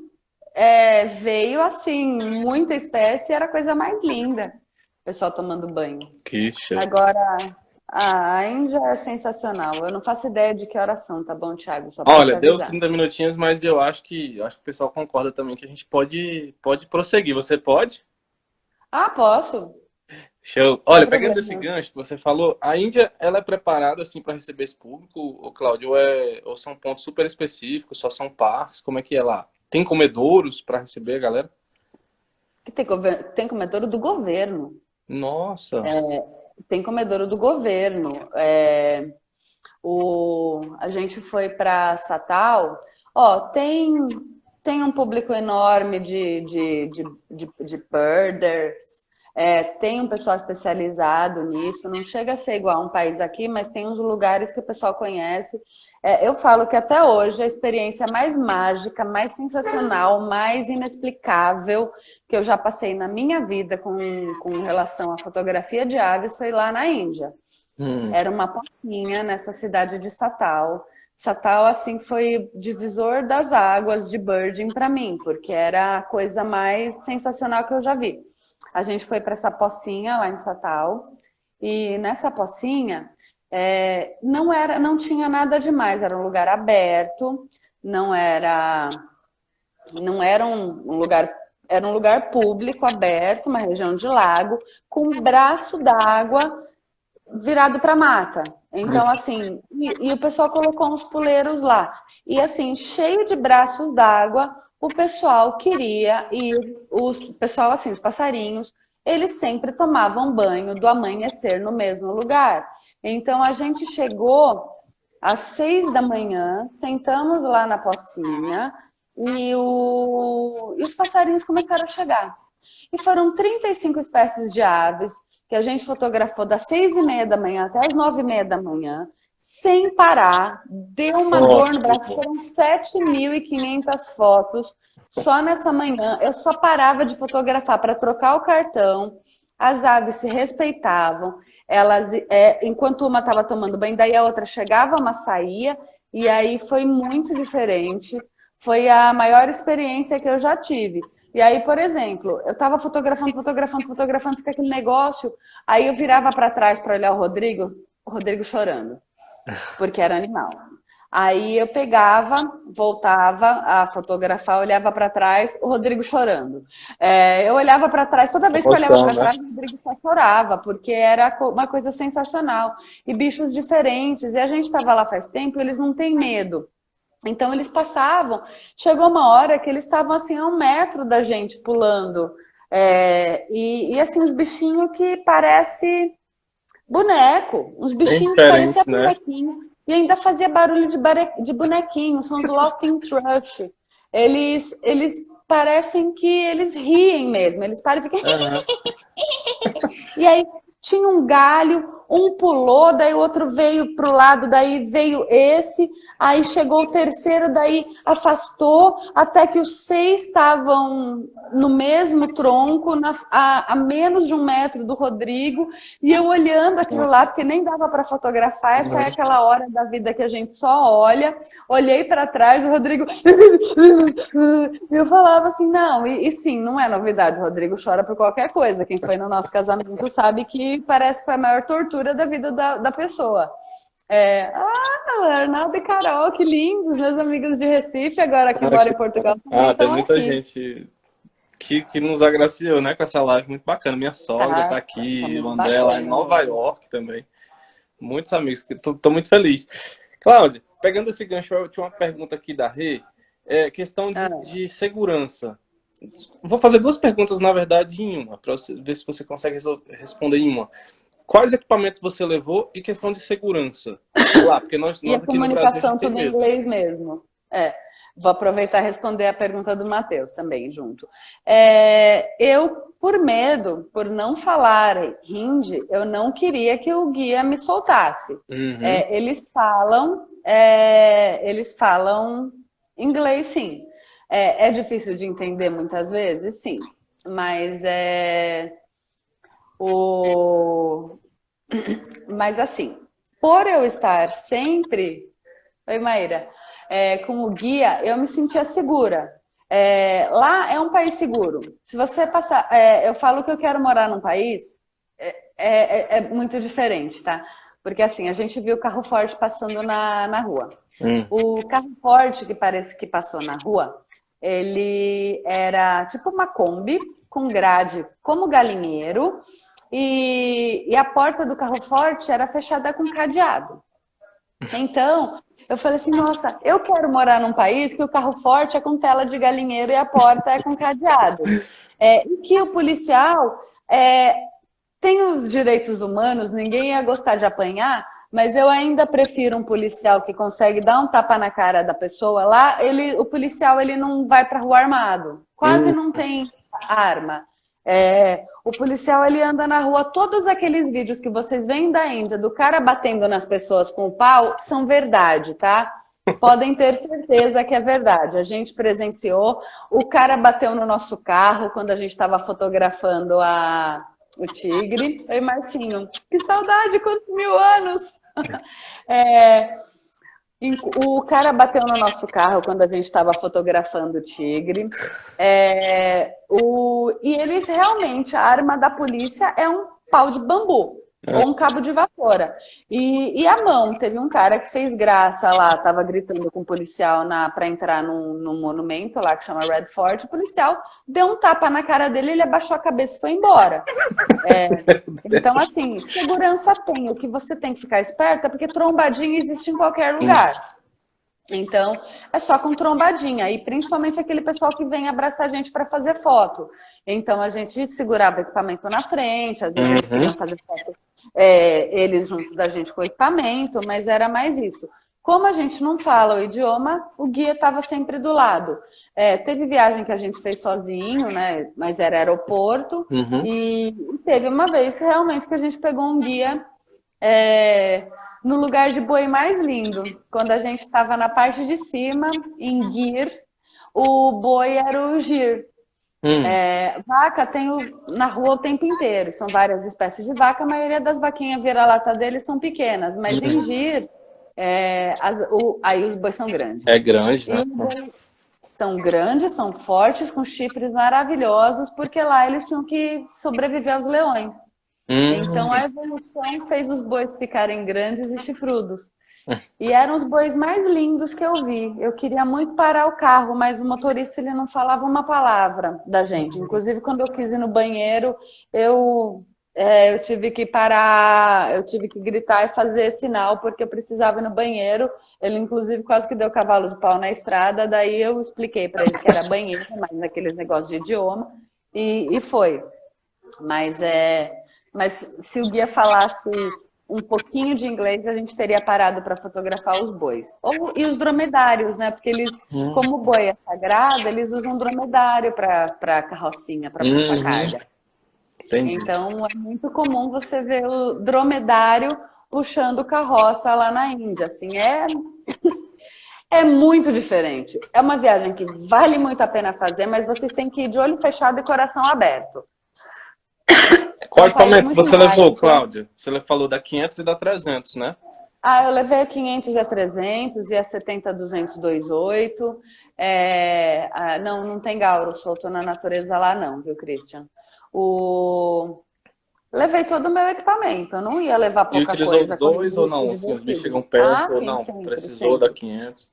Speaker 1: veio assim, muita espécie, era a coisa mais linda. O pessoal tomando banho.
Speaker 2: Que show.
Speaker 1: Agora, a Índia é sensacional. Eu não faço ideia de que horas são, tá bom, Thiago?
Speaker 2: Olha, deu os 30 minutinhos, mas eu acho que o pessoal concorda também que a gente pode prosseguir. Você pode?
Speaker 1: Posso.
Speaker 2: Show. Olha, pegando esse gancho que você falou, a Índia, ela é preparada assim para receber esse público, Cláudio, ou são pontos super específicos, só são parques, como é que é lá? Tem comedouros para receber a galera?
Speaker 1: Tem comedouro do governo.
Speaker 2: Nossa!
Speaker 1: Tem comedouro do governo. A gente foi para Satal. Tem um público enorme de birders. Tem um pessoal especializado nisso. Não chega a ser igual a um país aqui, mas tem uns lugares que o pessoal conhece. Eu falo que até hoje a experiência mais mágica, mais sensacional, mais inexplicável que eu já passei na minha vida com relação à fotografia de aves foi lá na Índia. Era uma pocinha nessa cidade de Satal. Satal, assim, foi divisor das águas de birding para mim, porque era a coisa mais sensacional que eu já vi. A gente foi para essa pocinha lá em Satal, e nessa pocinha não tinha nada demais, era um lugar aberto, não era um lugar, era um lugar público aberto, uma região de lago, com um braço d'água virado para mata. Então, assim, e o pessoal colocou uns puleiros lá. E assim, cheio de braços d'água, o pessoal queria ir, assim, os passarinhos, eles sempre tomavam banho do amanhecer no mesmo lugar. Então, a gente chegou às 6 da manhã, sentamos lá na pocinha e os passarinhos começaram a chegar. E foram 35 espécies de aves que a gente fotografou das 6h30 da manhã até as 9h30 da manhã, sem parar. Deu uma dor no braço, foram 7.500 fotos Só nessa manhã, eu só parava de fotografar para trocar o cartão. As aves se respeitavam. Elas, enquanto uma estava tomando banho, daí a outra chegava, uma saía. E aí foi muito diferente. Foi a maior experiência que eu já tive. E aí, por exemplo, eu estava fotografando, fica aquele negócio. Aí eu virava para trás para olhar o Rodrigo chorando, porque era animal. Aí eu pegava, voltava a fotografar, olhava para trás, o Rodrigo chorando. Eu olhava para trás, toda vez que eu olhava
Speaker 2: Emoção,
Speaker 1: para
Speaker 2: né?
Speaker 1: trás, o Rodrigo só chorava, porque era uma coisa sensacional. E bichos diferentes, e a gente estava lá faz tempo, eles não têm medo. Então eles passavam, chegou uma hora que eles estavam assim a 1 metro da gente pulando. E assim, uns bichinhos que parece boneco, uns
Speaker 2: Bem
Speaker 1: bichinhos que
Speaker 2: diferente,
Speaker 1: parecia
Speaker 2: né?
Speaker 1: bonequinho. E ainda fazia barulho de bonequinho, são os Laughing Thrush. Eles parecem que eles riem mesmo, eles param e ficam...
Speaker 2: Aham.
Speaker 1: E aí tinha um galho, um pulou, daí o outro veio para o lado, daí veio esse, aí chegou o terceiro, daí afastou, até que os 6 estavam no mesmo tronco, a menos de 1 metro do Rodrigo, e eu olhando aquilo lá, porque nem dava para fotografar, essa é aquela hora da vida que a gente só olha, olhei para trás, o Rodrigo... E eu falava assim, não, e sim, não é novidade, o Rodrigo chora por qualquer coisa, quem foi no nosso casamento sabe que parece que foi a maior tortura da vida da pessoa. Arnaldo e Carol, que lindos, meus amigos de Recife, agora que moram em Portugal, também
Speaker 2: Tem
Speaker 1: estão
Speaker 2: muita
Speaker 1: aqui.
Speaker 2: gente que nos agraciou, né, com essa live muito bacana. Minha sogra tá
Speaker 1: Tá
Speaker 2: aqui, o
Speaker 1: muito
Speaker 2: André lá em
Speaker 1: bacana
Speaker 2: Nova
Speaker 1: mesmo.
Speaker 2: York também. Muitos amigos, que tô muito feliz. Cláudia, pegando esse gancho, eu tinha uma pergunta aqui da Rê, questão
Speaker 1: Ah,
Speaker 2: de segurança. Vou fazer duas perguntas, na verdade, em uma, para ver se você consegue responder em uma. Quais equipamentos você levou e questão de segurança lá? Porque
Speaker 1: e a
Speaker 2: nós aqui no Brasil a gente
Speaker 1: comunicação
Speaker 2: tem
Speaker 1: tudo em
Speaker 2: medo.
Speaker 1: inglês mesmo. Vou aproveitar e responder a pergunta do Matheus também, junto. Eu, por medo, por não falar hindi, eu não queria que o guia me soltasse.
Speaker 2: Uhum.
Speaker 1: Eles falam inglês, sim. É difícil de entender muitas vezes, sim. Mas o... Mas assim, por eu estar sempre... Oi, Maíra. Com o guia, eu me sentia segura. Lá é um país seguro. Se você passar... eu falo que eu quero morar num país, é muito diferente, tá? Porque assim, a gente viu o carro forte passando na rua.
Speaker 2: Uhum.
Speaker 1: O carro forte que parece que passou na rua, ele era tipo uma Kombi com grade como galinheiro e a porta do carro forte era fechada com cadeado. Então, eu falei assim, nossa, eu quero morar num país que o carro forte é com tela de galinheiro e a porta é com cadeado. E que o policial tem os direitos humanos, ninguém ia gostar de apanhar, mas eu ainda prefiro um policial que consegue dar um tapa na cara da pessoa. Lá, o policial ele não vai para rua armado, quase
Speaker 2: Uhum.
Speaker 1: não tem arma. O policial ele anda na rua, todos aqueles vídeos que vocês veem da Índia, do cara batendo nas pessoas com o pau, são verdade, tá? Podem ter certeza que é verdade. A gente presenciou, o cara bateu no nosso carro quando a gente estava fotografando o tigre. Oi, Marcinho. Que saudade, quantos mil anos! O cara bateu no nosso carro quando a gente estava fotografando o tigre. E eles realmente, a arma da polícia é um pau de bambu ou um cabo de vassoura. E a mão, teve um cara que fez graça lá, estava gritando com o policial para entrar num monumento lá que chama Red Fort. O policial deu um tapa na cara dele, ele abaixou a cabeça e foi embora. Então, assim, segurança tem. O que você tem que ficar esperta é porque trombadinha existe em qualquer lugar. Então, é só com trombadinha. E principalmente aquele pessoal que vem abraçar a gente para fazer foto. Então, a gente segurava o equipamento na frente, às vezes eles queriam fazer foto eles junto da gente com o equipamento, mas era mais isso. Como a gente não fala o idioma, o guia estava sempre do lado. Teve viagem que a gente fez sozinho, né? Mas era aeroporto.
Speaker 2: Uhum.
Speaker 1: E teve uma vez realmente que a gente pegou um guia no lugar de boi mais lindo. Quando a gente estava na parte de cima, em Gir, O boi era o gir.
Speaker 2: Hum,
Speaker 1: Vaca tem na rua o tempo inteiro. São várias espécies de vaca. A maioria das vaquinhas vira-lata deles são pequenas. Mas em
Speaker 2: hum.
Speaker 1: gir, aí os bois são grandes.
Speaker 2: É grande,
Speaker 1: E
Speaker 2: né?
Speaker 1: os bois são grandes, são fortes, com chifres maravilhosos, porque lá eles tinham que sobreviver aos leões. Então
Speaker 2: Hum.
Speaker 1: a evolução fez os bois ficarem grandes e chifrudos. E eram os bois mais lindos que eu vi. Eu queria muito parar o carro, mas o motorista ele não falava uma palavra da gente. Inclusive, quando eu quis ir no banheiro, eu tive que parar, eu tive que gritar e fazer sinal, porque eu precisava ir no banheiro. Ele, inclusive, quase que deu cavalo de pau na estrada. Daí eu expliquei para ele que era banheiro, mas naqueles negócios de idioma, e foi. Mas, mas se o guia falasse um pouquinho de inglês, a gente teria parado para fotografar os bois. E os dromedários, né? Porque eles, como o boi é sagrado, eles usam dromedário para carrocinha, para puxar
Speaker 2: Uhum.
Speaker 1: carga.
Speaker 2: Entendi.
Speaker 1: Então é muito comum você ver o dromedário puxando carroça lá na Índia. Assim, é muito diferente. É uma viagem que vale muito a pena fazer, mas vocês têm que ir de olho fechado e coração aberto. É
Speaker 2: Qual
Speaker 1: um país
Speaker 2: equipamento
Speaker 1: muito
Speaker 2: você levou,
Speaker 1: mágico.
Speaker 2: Cláudia? Você falou da 500 e da 300, né?
Speaker 1: Eu levei a 500 e a 300 e a 70 200 28. Não tem gauro solto na natureza lá não, viu, Christian? O... Levei todo o meu equipamento, eu não ia levar
Speaker 2: E
Speaker 1: pouca
Speaker 2: utilizou os
Speaker 1: coisa quando
Speaker 2: dois ou
Speaker 1: eu
Speaker 2: não?
Speaker 1: fui
Speaker 2: Assim,
Speaker 1: ver
Speaker 2: os bichos chegam
Speaker 1: tigre.
Speaker 2: perto ou
Speaker 1: Sim,
Speaker 2: não?
Speaker 1: sempre,
Speaker 2: Precisou da
Speaker 1: sempre.
Speaker 2: 500?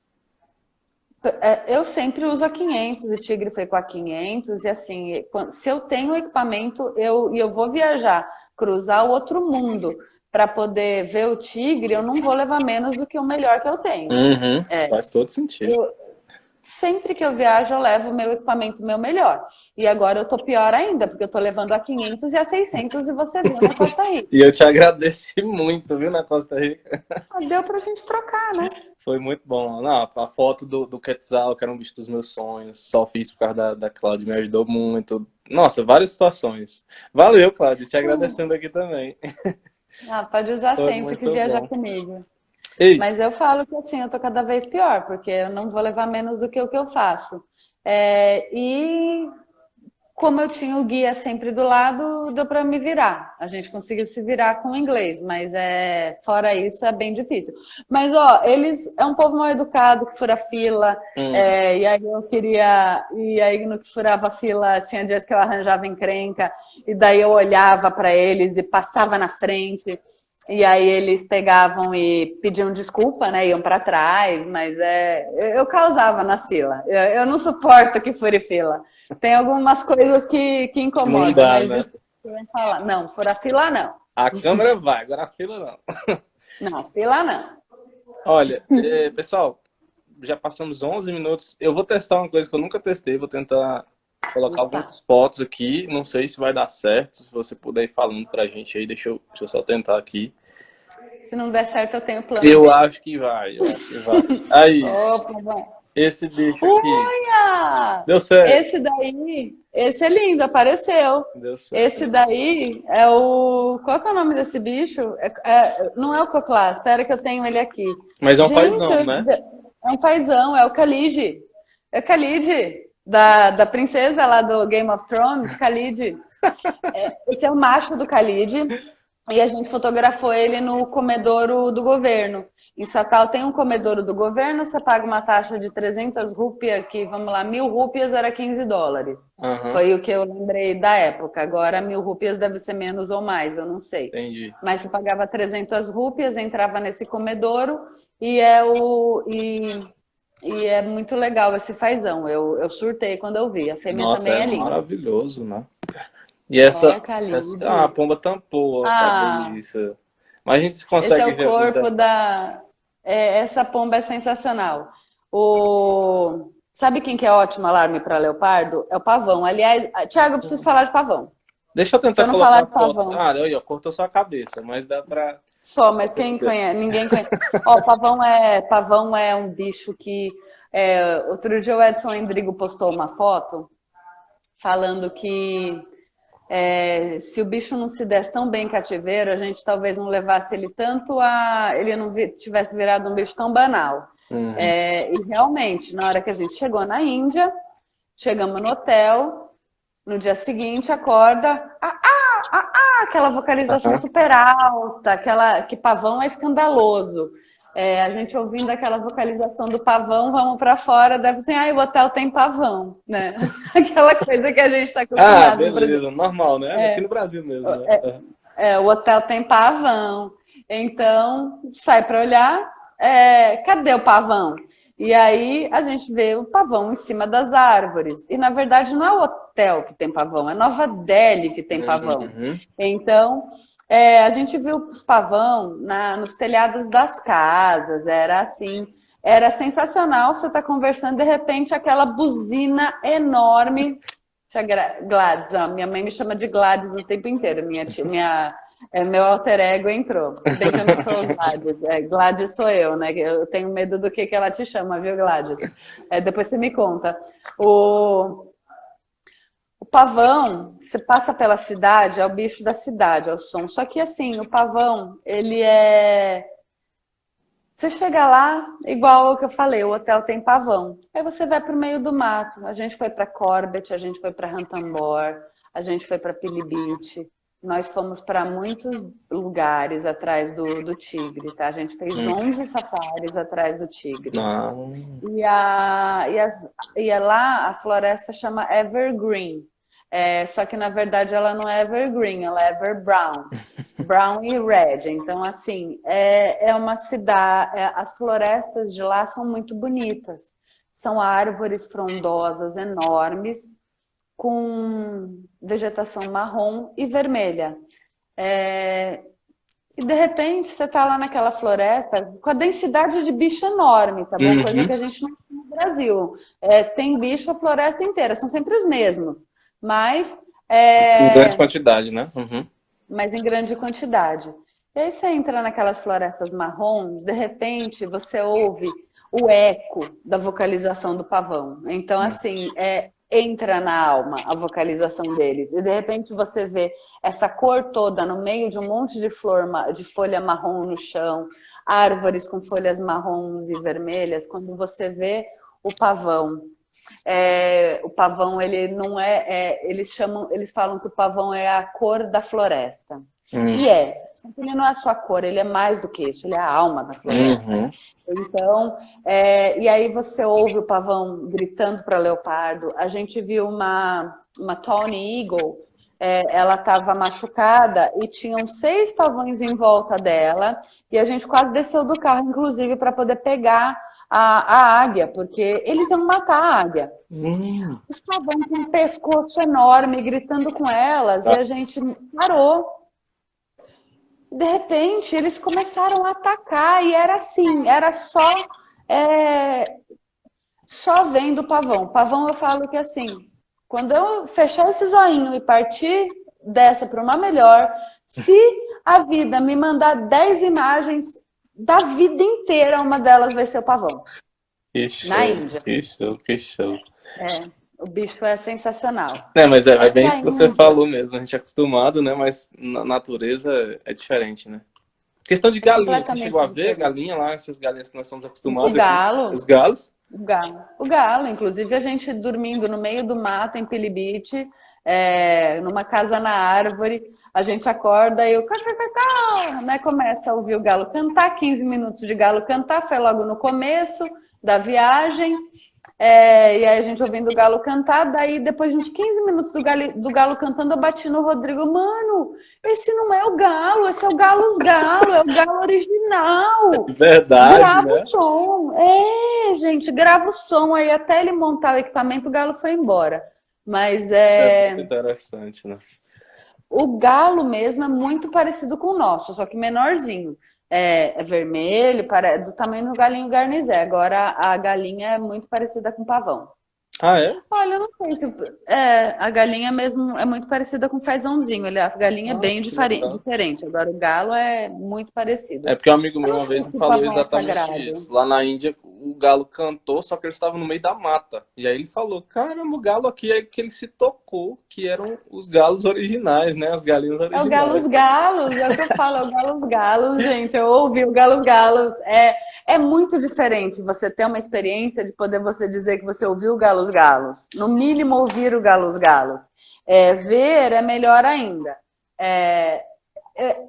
Speaker 1: Eu sempre uso a 500, o tigre foi com a 500 e assim, se eu tenho equipamento e eu vou viajar, cruzar o outro mundo para poder ver o tigre, eu não vou levar menos do que o melhor que eu tenho.
Speaker 2: Uhum. Faz todo sentido.
Speaker 1: Eu, Sempre que eu viajo, eu levo o meu equipamento, o meu melhor. E agora eu tô pior ainda, porque eu tô levando a 500 e a 600 e você viu na Costa Rica.
Speaker 2: E eu te agradeci muito, viu, na Costa Rica.
Speaker 1: Deu pra gente trocar, né?
Speaker 2: Foi muito bom. Não, a foto do Quetzal, que era um bicho dos meus sonhos, só fiz por causa da Cláudia, me ajudou muito. Nossa, várias situações. Valeu, Cláudia, te agradecendo aqui também.
Speaker 1: Pode usar
Speaker 2: Foi
Speaker 1: sempre que
Speaker 2: muito
Speaker 1: viajar
Speaker 2: bom.
Speaker 1: comigo.
Speaker 2: Ei,
Speaker 1: Mas eu falo que assim, eu tô cada vez pior, porque eu não vou levar menos do que o que eu faço. E como eu tinha o guia sempre do lado, deu para me virar. A gente conseguiu se virar com o inglês, mas fora isso é bem difícil. Mas ó, eles é um povo mal educado que fura fila,
Speaker 2: hum,
Speaker 1: e aí no que furava fila tinha dias que eu arranjava encrenca, e daí eu olhava para eles e passava na frente. E aí eles pegavam e pediam desculpa, né? Iam para trás, mas eu causava nas filas. Eu não suporto que fure fila. Tem algumas coisas que
Speaker 2: que não
Speaker 1: incomodam,
Speaker 2: dá,
Speaker 1: mas
Speaker 2: né?
Speaker 1: isso que eu ia falar. Não, furar fila não.
Speaker 2: A câmera vai, agora a fila não.
Speaker 1: Não, fila não.
Speaker 2: Olha, pessoal, já passamos 11 minutos. Eu vou testar uma coisa que eu nunca testei, vou tentar colocar
Speaker 1: Opa.
Speaker 2: algumas fotos aqui. Não sei se vai dar certo. Se você puder ir falando pra gente aí, deixa eu só tentar aqui.
Speaker 1: Se não der certo, eu tenho plano
Speaker 2: Eu
Speaker 1: B.
Speaker 2: acho que vai, eu acho que vai. Aí,
Speaker 1: Opa, vai.
Speaker 2: esse bicho aqui.
Speaker 1: Olha!
Speaker 2: Deu certo.
Speaker 1: Esse é lindo, apareceu.
Speaker 2: Deu certo.
Speaker 1: Esse daí é o. Qual que é o nome desse bicho? Não é o coclá, espera que eu tenho ele aqui.
Speaker 2: Mas é um
Speaker 1: Gente,
Speaker 2: paizão, né?
Speaker 1: é um paizão, é o Khalid. É Khalid, da princesa lá do Game of Thrones, Khalid. Esse é o macho do Khalid. E a gente fotografou ele no comedouro do governo. Em Sakal tem um comedouro do governo, você paga uma taxa de 300 rúpias, que, vamos lá, 1.000 rúpias era $15.
Speaker 2: Aham,
Speaker 1: Foi o que eu lembrei da época. Agora, 1.000 rúpias deve ser menos ou mais, eu não sei.
Speaker 2: entendi.
Speaker 1: Mas você pagava 300 rúpias, entrava nesse comedouro e é muito legal esse fazão. Eu surtei quando eu vi. A fêmea
Speaker 2: Nossa,
Speaker 1: também
Speaker 2: é
Speaker 1: é linda.
Speaker 2: maravilhoso, né? E essa,
Speaker 1: Khalid.
Speaker 2: a pomba tampou, cadê
Speaker 1: Ah,
Speaker 2: isso? Mas a gente
Speaker 1: esse é
Speaker 2: consegue
Speaker 1: o corpo
Speaker 2: revisar.
Speaker 1: da. Essa pomba é sensacional. Sabe quem que é ótimo alarme para leopardo? É o pavão. Aliás, Thiago, eu preciso falar de pavão.
Speaker 2: Deixa eu
Speaker 1: Se
Speaker 2: tentar
Speaker 1: eu não falar
Speaker 2: colocar a
Speaker 1: de
Speaker 2: foto.
Speaker 1: pavão,
Speaker 2: Ah, aí, ó, cortou só a cabeça, mas dá pra
Speaker 1: só, mas quem
Speaker 2: perceber.
Speaker 1: conhece? Ninguém conhece. Ó, pavão é um bicho que. Outro dia o Edson Endrigo postou uma foto falando que se o bicho não se desse tão bem em cativeiro, a gente talvez não levasse ele tanto ele não tivesse virado um bicho tão banal.
Speaker 2: Uhum.
Speaker 1: E realmente, na hora que a gente chegou na Índia, chegamos no hotel, no dia seguinte acorda, aquela vocalização super alta, aquela que pavão é escandaloso. A gente ouvindo aquela vocalização do pavão, vamos para fora, deve ser, o hotel tem pavão, né? Aquela coisa que a gente está
Speaker 2: Ah,
Speaker 1: acostumado no Brasil.
Speaker 2: beleza, normal, né? Aqui no Brasil mesmo, né?
Speaker 1: O hotel tem pavão. Então, sai para olhar, cadê o pavão? E aí a gente vê o pavão em cima das árvores. E na verdade não é o hotel que tem pavão, é Nova Delhi que tem pavão.
Speaker 2: Uhum.
Speaker 1: Então, a gente viu os pavão nos telhados das casas, era assim, era sensacional. Você tá conversando, de repente aquela buzina enorme. Gladys, minha mãe me chama de Gladys o tempo inteiro, meu alter ego entrou. Bem que eu não sou Gladys. Gladys sou eu, né? Eu tenho medo do que ela te chama, viu, Gladys? Depois você me conta. O pavão, você passa pela cidade, é o bicho da cidade, é o som. Só que assim, o pavão, ele é... Você chega lá, igual o que eu falei, o hotel tem pavão. Aí você vai para o meio do mato. A gente foi para Corbett, a gente foi para Ranthambore, a gente foi para Pilibhit. Nós fomos para muitos lugares atrás do tigre, tá? A gente fez 11 safaris atrás do tigre. E lá a floresta chama Evergreen. Só que na verdade ela não é Evergreen, ela é Everbrown. Brown e Red. Então, assim, é uma cidade... as florestas de lá são muito bonitas. São árvores frondosas enormes, com vegetação marrom e vermelha. E de repente você está lá naquela floresta com a densidade de bicho enorme, tá bom?
Speaker 2: Uhum.
Speaker 1: Coisa que a gente não tem no Brasil. Tem bicho a floresta inteira, são sempre os mesmos. Mas...
Speaker 2: em grande quantidade, né? Uhum.
Speaker 1: Mas em grande quantidade. E aí você entra naquelas florestas marrons, de repente você ouve o eco da vocalização do pavão. Então, assim, entra na alma a vocalização deles. E de repente você vê essa cor toda no meio de um monte de folha marrom no chão, árvores com folhas marrons e vermelhas. Quando você vê o pavão, ele não eles falam que o pavão é a cor da floresta. E ele não é só a cor, ele é mais do que isso, ele é a alma da floresta. Então, e aí você ouve o pavão gritando para leopardo. A gente viu uma Tawny Eagle, ela estava machucada e tinham 6 pavões em volta dela, e a gente quase desceu do carro, inclusive, para poder pegar a águia, porque eles iam matar a águia. Os pavões com um pescoço enorme, gritando com elas, e a gente parou. De repente, eles começaram a atacar, e era assim, era só vendo o pavão. Pavão, eu falo que assim, quando eu fechar esse zoinho e partir dessa para uma melhor, se a vida me mandar 10 imagens da vida inteira, uma delas vai ser o pavão.
Speaker 2: Que show,
Speaker 1: na Índia.
Speaker 2: Que show.
Speaker 1: O bicho é sensacional.
Speaker 2: Mas é bem isso que você falou mesmo. A gente é acostumado, né? Mas na natureza é diferente, né? Questão de galinha. Você chegou a ver galinha lá? Essas galinhas que nós somos acostumados.
Speaker 1: O galo.
Speaker 2: Os galos?
Speaker 1: O galo. Inclusive, a gente dormindo no meio do mato, em Pilibhit, numa casa na árvore, a gente acorda e né, começa a ouvir o galo cantar. 15 minutos de galo cantar, foi logo no começo da viagem. E aí a gente ouvindo o galo cantar, daí depois de uns 15 minutos do galo cantando, eu bati no Rodrigo, mano, esse não é o galo, esse é o galo, é o galo original.
Speaker 2: Verdade,
Speaker 1: grava
Speaker 2: né?
Speaker 1: o som. Gente, grava o som, aí até ele montar o equipamento, o galo foi embora. Mas
Speaker 2: É muito interessante, né?
Speaker 1: o galo mesmo é muito parecido com o nosso, só que menorzinho. É vermelho, do tamanho do galinho garnizé. Agora a galinha é muito parecida com o pavão.
Speaker 2: Ah, é?
Speaker 1: Olha, eu não sei se... a galinha mesmo é muito parecida com o fezãozinho. A galinha é bem diferente. Agora o galo é muito parecido.
Speaker 2: É porque um amigo meu uma vez falou exatamente isso. Lá na Índia, o galo cantou, só que eles estavam no meio da mata. E aí ele falou, caramba, o galo aqui é que ele se tocou, que eram os galos originais, né? As galinhas
Speaker 1: É o Galos
Speaker 2: originais.
Speaker 1: Galos, é o que eu falo, é o Galos Galos, gente. Eu ouvi o Galos Galos. É muito diferente você ter uma experiência de poder você dizer que você ouviu o Galos Galos. No mínimo, ouvir o Galos Galos. Ver é melhor ainda. É, é,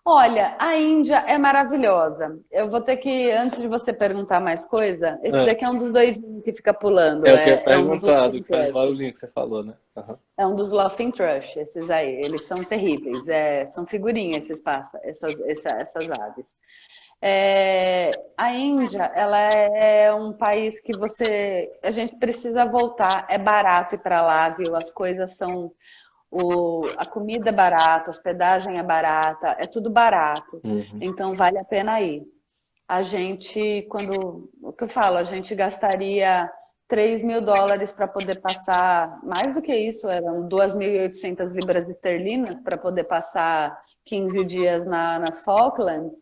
Speaker 1: Olha, a Índia é maravilhosa. Eu vou ter que, antes de você perguntar mais coisa, esse
Speaker 2: É,
Speaker 1: daqui é um dos doidinhos que fica pulando.
Speaker 2: é o que eu ia
Speaker 1: É um dos
Speaker 2: perguntar, do
Speaker 1: Laughing
Speaker 2: que faz
Speaker 1: Thrush.
Speaker 2: barulhinho que você falou, né? Aham.
Speaker 1: É um dos Laughing Thrush, esses aí. Eles são terríveis. São figurinhas essas aves. A Índia, ela é um país que a gente precisa voltar. É barato ir para lá, viu? As coisas são a comida é barata, a hospedagem é barata, é tudo barato.
Speaker 2: Uhum.
Speaker 1: Então vale a pena ir. O que eu falo, a gente gastaria US$ 3.000 para poder passar, mais do que isso, eram 2.800 libras esterlinas para poder passar 15 dias nas Falklands.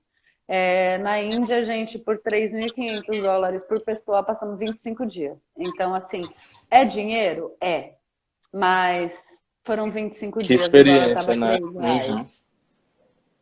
Speaker 1: Na Índia, a gente, por US$ 3.500 por pessoa, passamos 25 dias. Então, assim, é dinheiro? É. Mas foram 25
Speaker 2: Que
Speaker 1: dias, o dólar
Speaker 2: experiência,
Speaker 1: estava
Speaker 2: né?
Speaker 1: R$ 3.
Speaker 2: Uhum.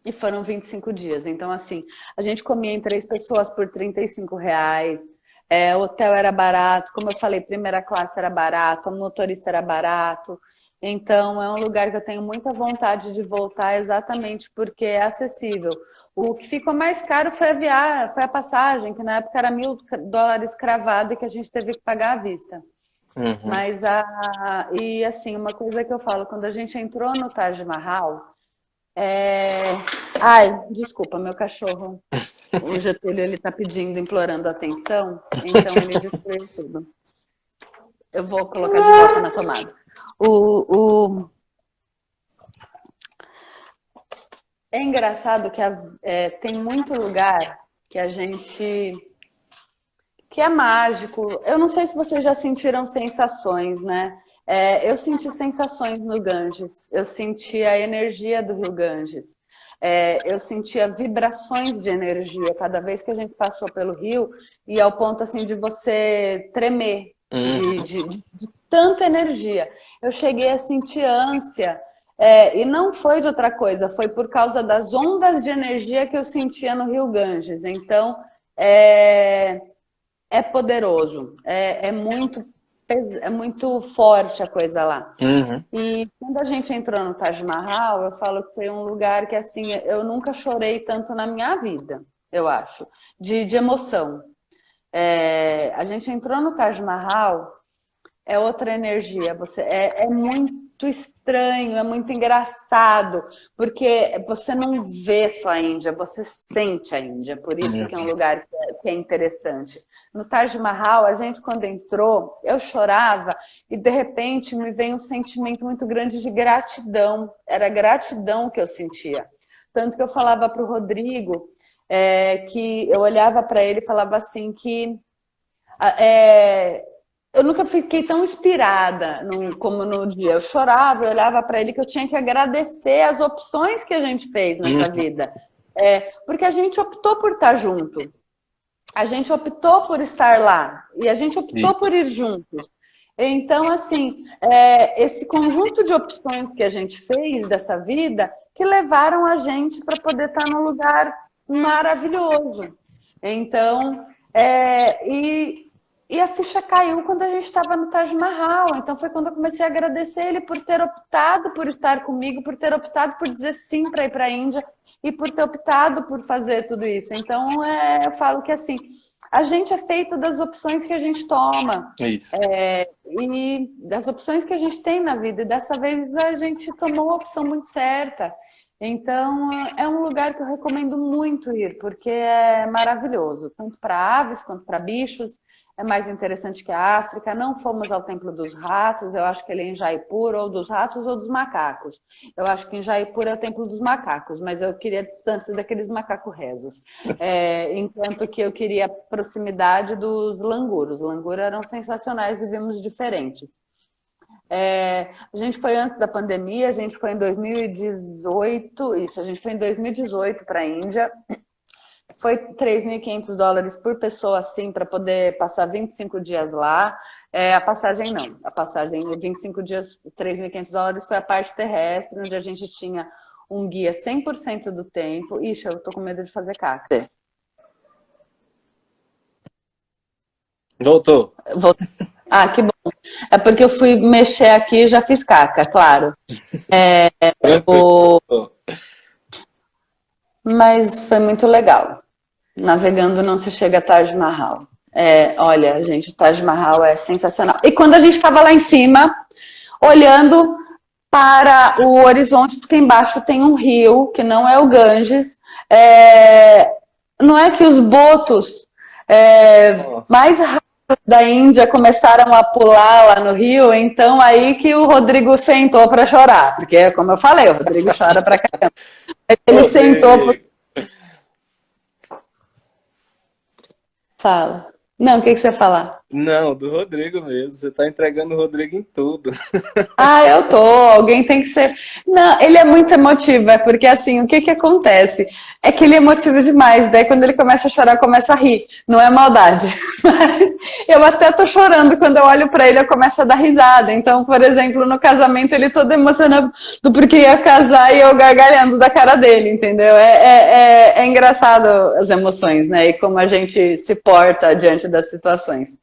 Speaker 1: E foram 25 dias. Então, assim, a gente comia em 3 pessoas por R$ 35. O hotel era barato, como eu falei, primeira classe era barato, o motorista era barato. Então, é um lugar que eu tenho muita vontade de voltar exatamente porque é acessível. O que ficou mais caro foi a passagem, que na época era US$ 1.000 cravado e que a gente teve que pagar à vista.
Speaker 2: Uhum.
Speaker 1: Mas, e assim, uma coisa que eu falo, quando a gente entrou no Taj Mahal, ai, desculpa, meu cachorro, o Getúlio, ele tá pedindo, implorando atenção, então ele destruiu tudo. Eu vou colocar de volta na tomada. É engraçado que tem muito lugar que a gente... que é mágico. Eu não sei se vocês já sentiram sensações, né? Eu senti sensações no Ganges. Eu senti a energia do Rio Ganges. Eu sentia vibrações de energia cada vez que a gente passou pelo rio e ao ponto assim de você tremer
Speaker 2: Uhum.
Speaker 1: de tanta energia. Eu cheguei a sentir ânsia. E não foi de outra coisa, foi por causa das ondas de energia que eu sentia no Rio Ganges. Então, é poderoso, é muito forte a coisa lá.
Speaker 2: Uhum.
Speaker 1: E quando a gente entrou no Taj Mahal, eu falo que foi um lugar que assim eu nunca chorei tanto na minha vida, eu acho, de emoção. A gente entrou no Taj Mahal, é outra energia. É muito estranho, é muito engraçado, porque você não vê só a Índia, você sente a Índia. Por isso que é um
Speaker 2: Uhum.
Speaker 1: lugar que é interessante. No Taj Mahal, a gente quando entrou, eu chorava e de repente me veio um sentimento muito grande de gratidão. Era gratidão que eu sentia. Tanto que eu falava para o Rodrigo, que eu olhava para ele e falava assim que eu nunca fiquei tão inspirada como no dia. Eu chorava, eu olhava para ele que eu tinha que agradecer as opções que a gente fez nessa
Speaker 2: Uhum.
Speaker 1: vida. Porque a gente optou por estar junto. A gente optou por estar lá. E a gente optou
Speaker 2: Isso.
Speaker 1: por ir juntos. Então, assim, esse conjunto de opções que a gente fez dessa vida que levaram a gente para poder estar num lugar maravilhoso. Então, e a ficha caiu quando a gente estava no Taj Mahal. Então foi quando eu comecei a agradecer ele por ter optado por estar comigo, por ter optado por dizer sim para ir para a Índia e por ter optado por fazer tudo isso. Então eu falo que assim, a gente é feito das opções que a gente toma
Speaker 2: Isso.
Speaker 1: e das opções que a gente tem na vida. E dessa vez a gente tomou a opção muito certa. Então, é um lugar que eu recomendo muito ir, porque é maravilhoso, tanto para aves quanto para bichos. É mais interessante que a África. Não fomos ao Templo dos Ratos, eu acho que ele é em Jaipur, ou dos ratos ou dos macacos. Eu acho que em Jaipur é o Templo dos Macacos, mas eu queria a distância daqueles macacos rezos. Enquanto que eu queria a proximidade dos languros. Os languros eram sensacionais e vimos diferentes. A gente foi antes da pandemia, a gente foi em 2018, isso, a gente foi em 2018 para a Índia. Foi $3.500 por pessoa, assim, para poder passar 25 dias lá. A passagem não. A passagem de 25 dias, $3.500 foi a parte terrestre, onde a gente tinha um guia 100% do tempo. Ixi, eu tô com medo de fazer caca.
Speaker 2: Voltou.
Speaker 1: Ah, que bom. É porque eu fui mexer aqui e já fiz caca, claro. Mas foi muito legal. Navegando não se chega a Taj Mahal. Olha, gente, o Taj Mahal é sensacional. E quando a gente estava lá em cima, olhando para o horizonte, porque embaixo tem um rio, que não é o Ganges, não é que os botos mais rápidos da Índia começaram a pular lá no rio, então aí que o Rodrigo sentou para chorar, porque, como eu falei, o Rodrigo chora pra caramba. Ele sentou... Fala. Não, o que você ia falar?
Speaker 2: Não, do Rodrigo mesmo. Você tá entregando o Rodrigo em tudo.
Speaker 1: Ah, eu tô. Alguém tem que ser... Não, ele é muito emotivo, porque assim, o que que acontece? É que ele é emotivo demais, daí quando ele começa a chorar, começa a rir. Não é maldade. Mas eu até tô chorando, quando eu olho pra ele, eu começo a dar risada. Então, por exemplo, no casamento, ele todo emocionado do porque ia casar e eu gargalhando da cara dele, entendeu? É engraçado as emoções, né? E como a gente se porta diante das situações.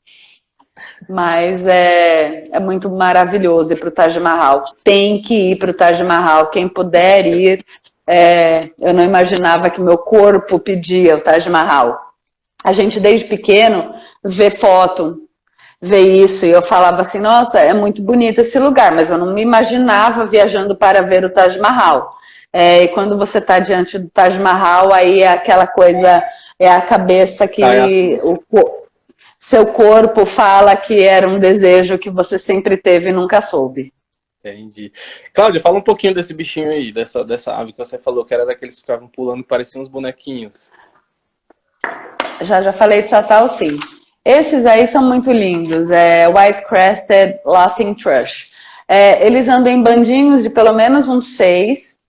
Speaker 1: Mas é muito maravilhoso ir para o Taj Mahal. Tem que ir para o Taj Mahal. Quem puder ir. Eu não imaginava que meu corpo pedia o Taj Mahal. A gente, desde pequeno, vê foto, vê isso. E eu falava assim, nossa, é muito bonito esse lugar. Mas eu não me imaginava viajando para ver o Taj Mahal. E quando você está diante do Taj Mahal, aí é aquela coisa, é a cabeça que... Seu corpo fala que era um desejo que você sempre teve e nunca soube.
Speaker 2: Entendi. Cláudia, fala um pouquinho desse bichinho aí, dessa ave que você falou, que era daqueles que ficavam pulando, pareciam uns bonequinhos.
Speaker 1: Já falei de Satal, sim. Esses aí são muito lindos. White Crested Laughing Thrush. Eles andam em bandinhos de pelo menos uns 6.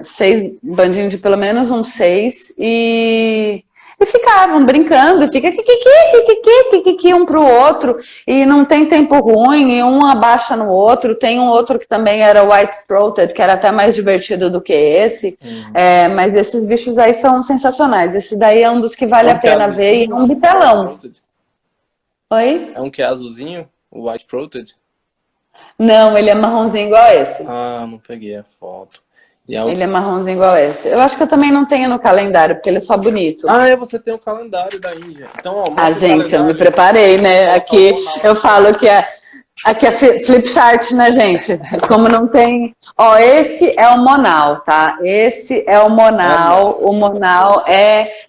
Speaker 1: 6 bandinhos de pelo menos uns 6. E ficavam brincando, fica kikiki um pro outro, e não tem tempo ruim, e um abaixa no outro. Tem um outro que também era white-throated, que era até mais divertido do que esse. Mas esses bichos aí são sensacionais. Esse daí é um dos que vale a pena ver, e é um bitelão. Oi?
Speaker 2: É um que é azulzinho, o white-throated?
Speaker 1: Não, ele é marronzinho igual esse.
Speaker 2: Ah, não peguei a foto.
Speaker 1: Ele é marronzinho igual esse. Eu acho que eu também não tenho no calendário, porque ele é só bonito.
Speaker 2: Você tem o calendário da Índia. Então,
Speaker 1: gente, eu me preparei, né? Aqui eu falo que aqui é flip chart, né, gente? Como não tem... esse é o Monal, tá? Esse é o Monal. O Monal é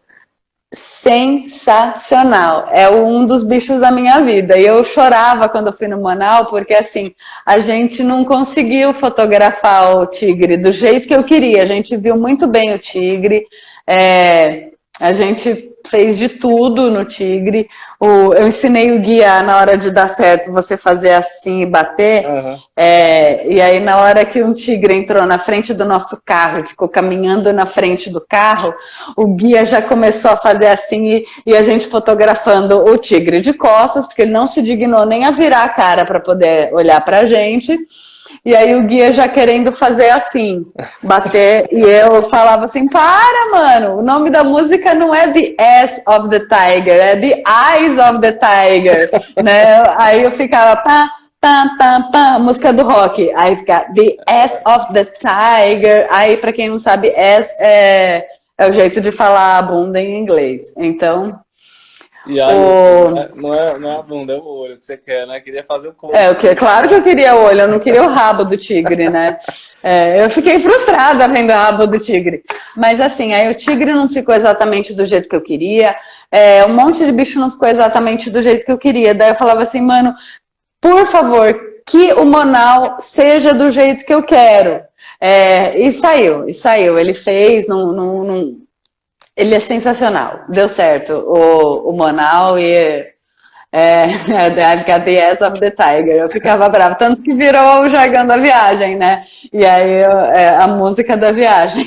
Speaker 1: sensacional. É um dos bichos da minha vida. E eu chorava quando eu fui no Monal, porque assim, a gente não conseguiu fotografar o tigre do jeito que eu queria. A gente viu muito bem o tigre. A gente fez de tudo no tigre. Eu ensinei o guia na hora de dar certo, você fazer assim e bater. E aí, na hora que um tigre entrou na frente do nosso carro e ficou caminhando na frente do carro, o guia já começou a fazer assim e a gente fotografando o tigre de costas, porque ele não se dignou nem a virar a cara para poder olhar para a gente. E aí o guia já querendo fazer assim, bater, e eu falava assim, para, mano, o nome da música não é The Ass of the Tiger, é The Eyes of the Tiger, né? Aí eu ficava, pá, pá, pá, pá, música do rock, aí fica The Ass of the Tiger, aí pra quem não sabe, ass é o jeito de falar a bunda em inglês, então...
Speaker 2: E aí, não é a bunda, é o olho que você quer, né? Queria fazer o close.
Speaker 1: Claro que eu queria o olho, eu não queria o rabo do tigre, né? Eu fiquei frustrada vendo o rabo do tigre. Mas assim, aí o tigre não ficou exatamente do jeito que eu queria, um monte de bicho não ficou exatamente do jeito que eu queria. Daí eu falava assim, mano, por favor, que o Monal seja do jeito que eu quero. E saiu. Ele fez, ele é sensacional, deu certo, o Monal e I've got the ass of the tiger. Eu ficava brava, tanto que virou o jargão da viagem, né? E aí a música da viagem.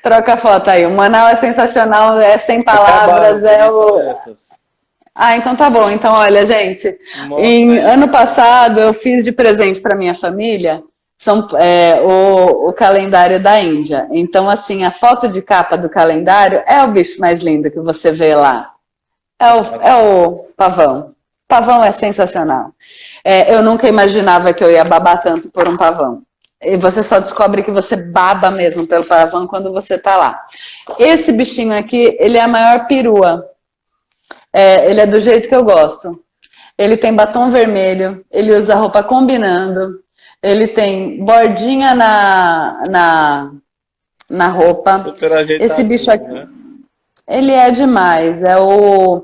Speaker 1: Troca a foto aí. O Manaus é sensacional, é sem
Speaker 2: Acabaram,
Speaker 1: palavras,
Speaker 2: por
Speaker 1: é
Speaker 2: isso são
Speaker 1: o.
Speaker 2: essas.
Speaker 1: Ah, então tá bom. Então, olha, gente,
Speaker 2: Mostra aí.
Speaker 1: ano passado eu fiz de presente para minha família o calendário da Índia. Então, assim, a foto de capa do calendário é o bicho mais lindo que você vê lá. É o pavão. Pavão é sensacional. Eu nunca imaginava que eu ia babar tanto por um pavão. E você só descobre que você baba mesmo pelo pavão quando você tá lá. Esse bichinho aqui, ele é a maior perua. Ele é do jeito que eu gosto. Ele tem batom vermelho, ele usa roupa combinando, ele tem bordinha na roupa.
Speaker 2: Super
Speaker 1: Esse bicho
Speaker 2: ajeitadinho,
Speaker 1: aqui,
Speaker 2: né?
Speaker 1: ele é demais. É o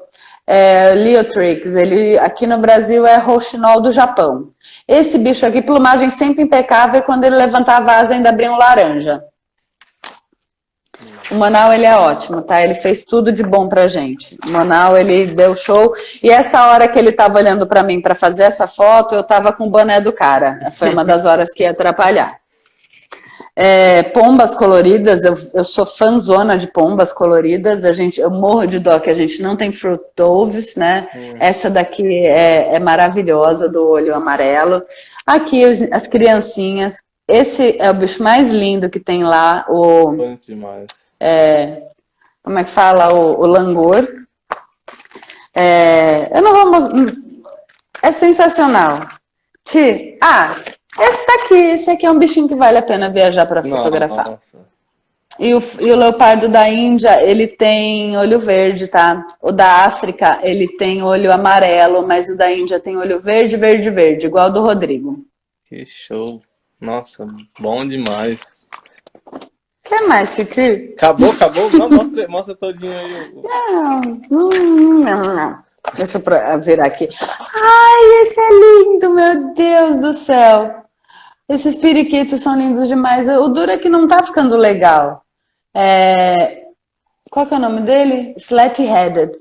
Speaker 1: Leotrix. Ele aqui no Brasil é Rouxinol do Japão. Esse bicho aqui, plumagem sempre impecável, e quando ele levantava a asa ainda abria um laranja. O Manaus, ele é ótimo, tá? Ele fez tudo de bom pra gente. O Manaus, ele deu show. E essa hora que ele tava olhando pra mim pra fazer essa foto, eu tava com o boné do cara. Foi uma das horas que ia atrapalhar. Pombas coloridas, eu sou fãzona de pombas coloridas. Eu morro de dó que a gente não tem fruit doves, né? Essa daqui é maravilhosa, do olho amarelo. Aqui as criancinhas. Esse é o bicho mais lindo que tem lá,
Speaker 2: Bom demais.
Speaker 1: como é que fala? O langur. Eu não vou mostrar. É sensacional. Esse daqui. Esse aqui é um bichinho que vale a pena viajar para fotografar.
Speaker 2: Nossa.
Speaker 1: E o leopardo da Índia, ele tem olho verde, tá? O da África, ele tem olho amarelo, mas o da Índia tem olho verde, verde, verde, igual do Rodrigo.
Speaker 2: Que show. Nossa, bom demais.
Speaker 1: Quer mais, Titi?
Speaker 2: Acabou? Não, mostra todinho aí.
Speaker 1: Não. Deixa eu virar aqui. Ai, esse é lindo, meu Deus do céu. Esses periquitos são lindos demais. O duro é que não tá ficando legal. Qual que é o nome dele? Slat-headed.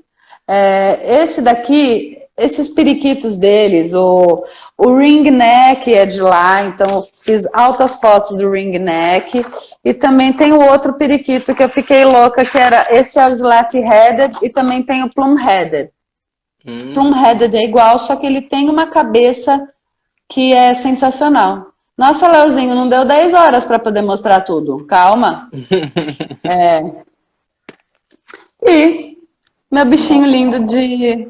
Speaker 1: Esse daqui, esses periquitos deles, o ringneck é de lá, então eu fiz altas fotos do ringneck. E também tem o outro periquito que eu fiquei louca, que era, esse é o slat-headed, e também tem o plum-headed. Plum-headed é igual, só que ele tem uma cabeça que é sensacional. Nossa, Leozinho, não deu 10 horas para poder mostrar tudo. Calma. E meu bichinho lindo de...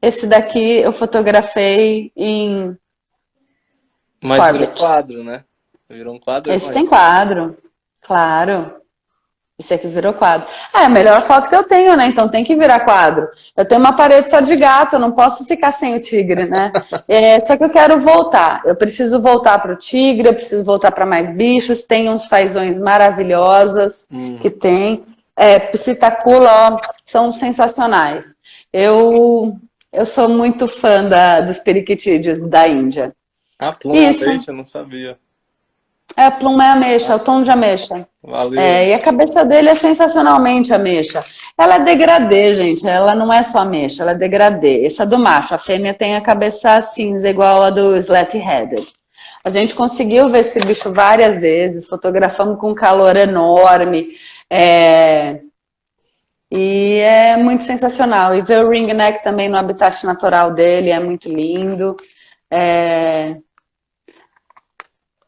Speaker 1: Esse daqui eu fotografei em
Speaker 2: Mas virou
Speaker 1: Corbett.
Speaker 2: quadro, né? Virou um quadro.
Speaker 1: Esse tem quadro, claro. Esse aqui virou quadro. É a melhor foto que eu tenho, né? Então tem que virar quadro. Eu tenho uma parede só de gato, eu não posso ficar sem o tigre, né? Só que eu quero voltar. Eu preciso voltar para o tigre, eu preciso voltar para mais bichos. Tem uns fazões maravilhosas que tem. Psitacula, ó, são sensacionais. Eu sou muito fã dos periquitídeos da Índia.
Speaker 2: Pluma ameixa, eu não sabia.
Speaker 1: A pluma é ameixa, é o tom de ameixa.
Speaker 2: Valeu.
Speaker 1: E a cabeça dele é sensacionalmente ameixa. Ela é degradê, gente. Ela não é só ameixa, ela é degradê. Essa é do macho. A fêmea tem a cabeça cinza, igual a do slat-headed. A gente conseguiu ver esse bicho várias vezes, fotografamos com calor enorme. E é muito sensacional. E ver o ringneck também no habitat natural dele é muito lindo.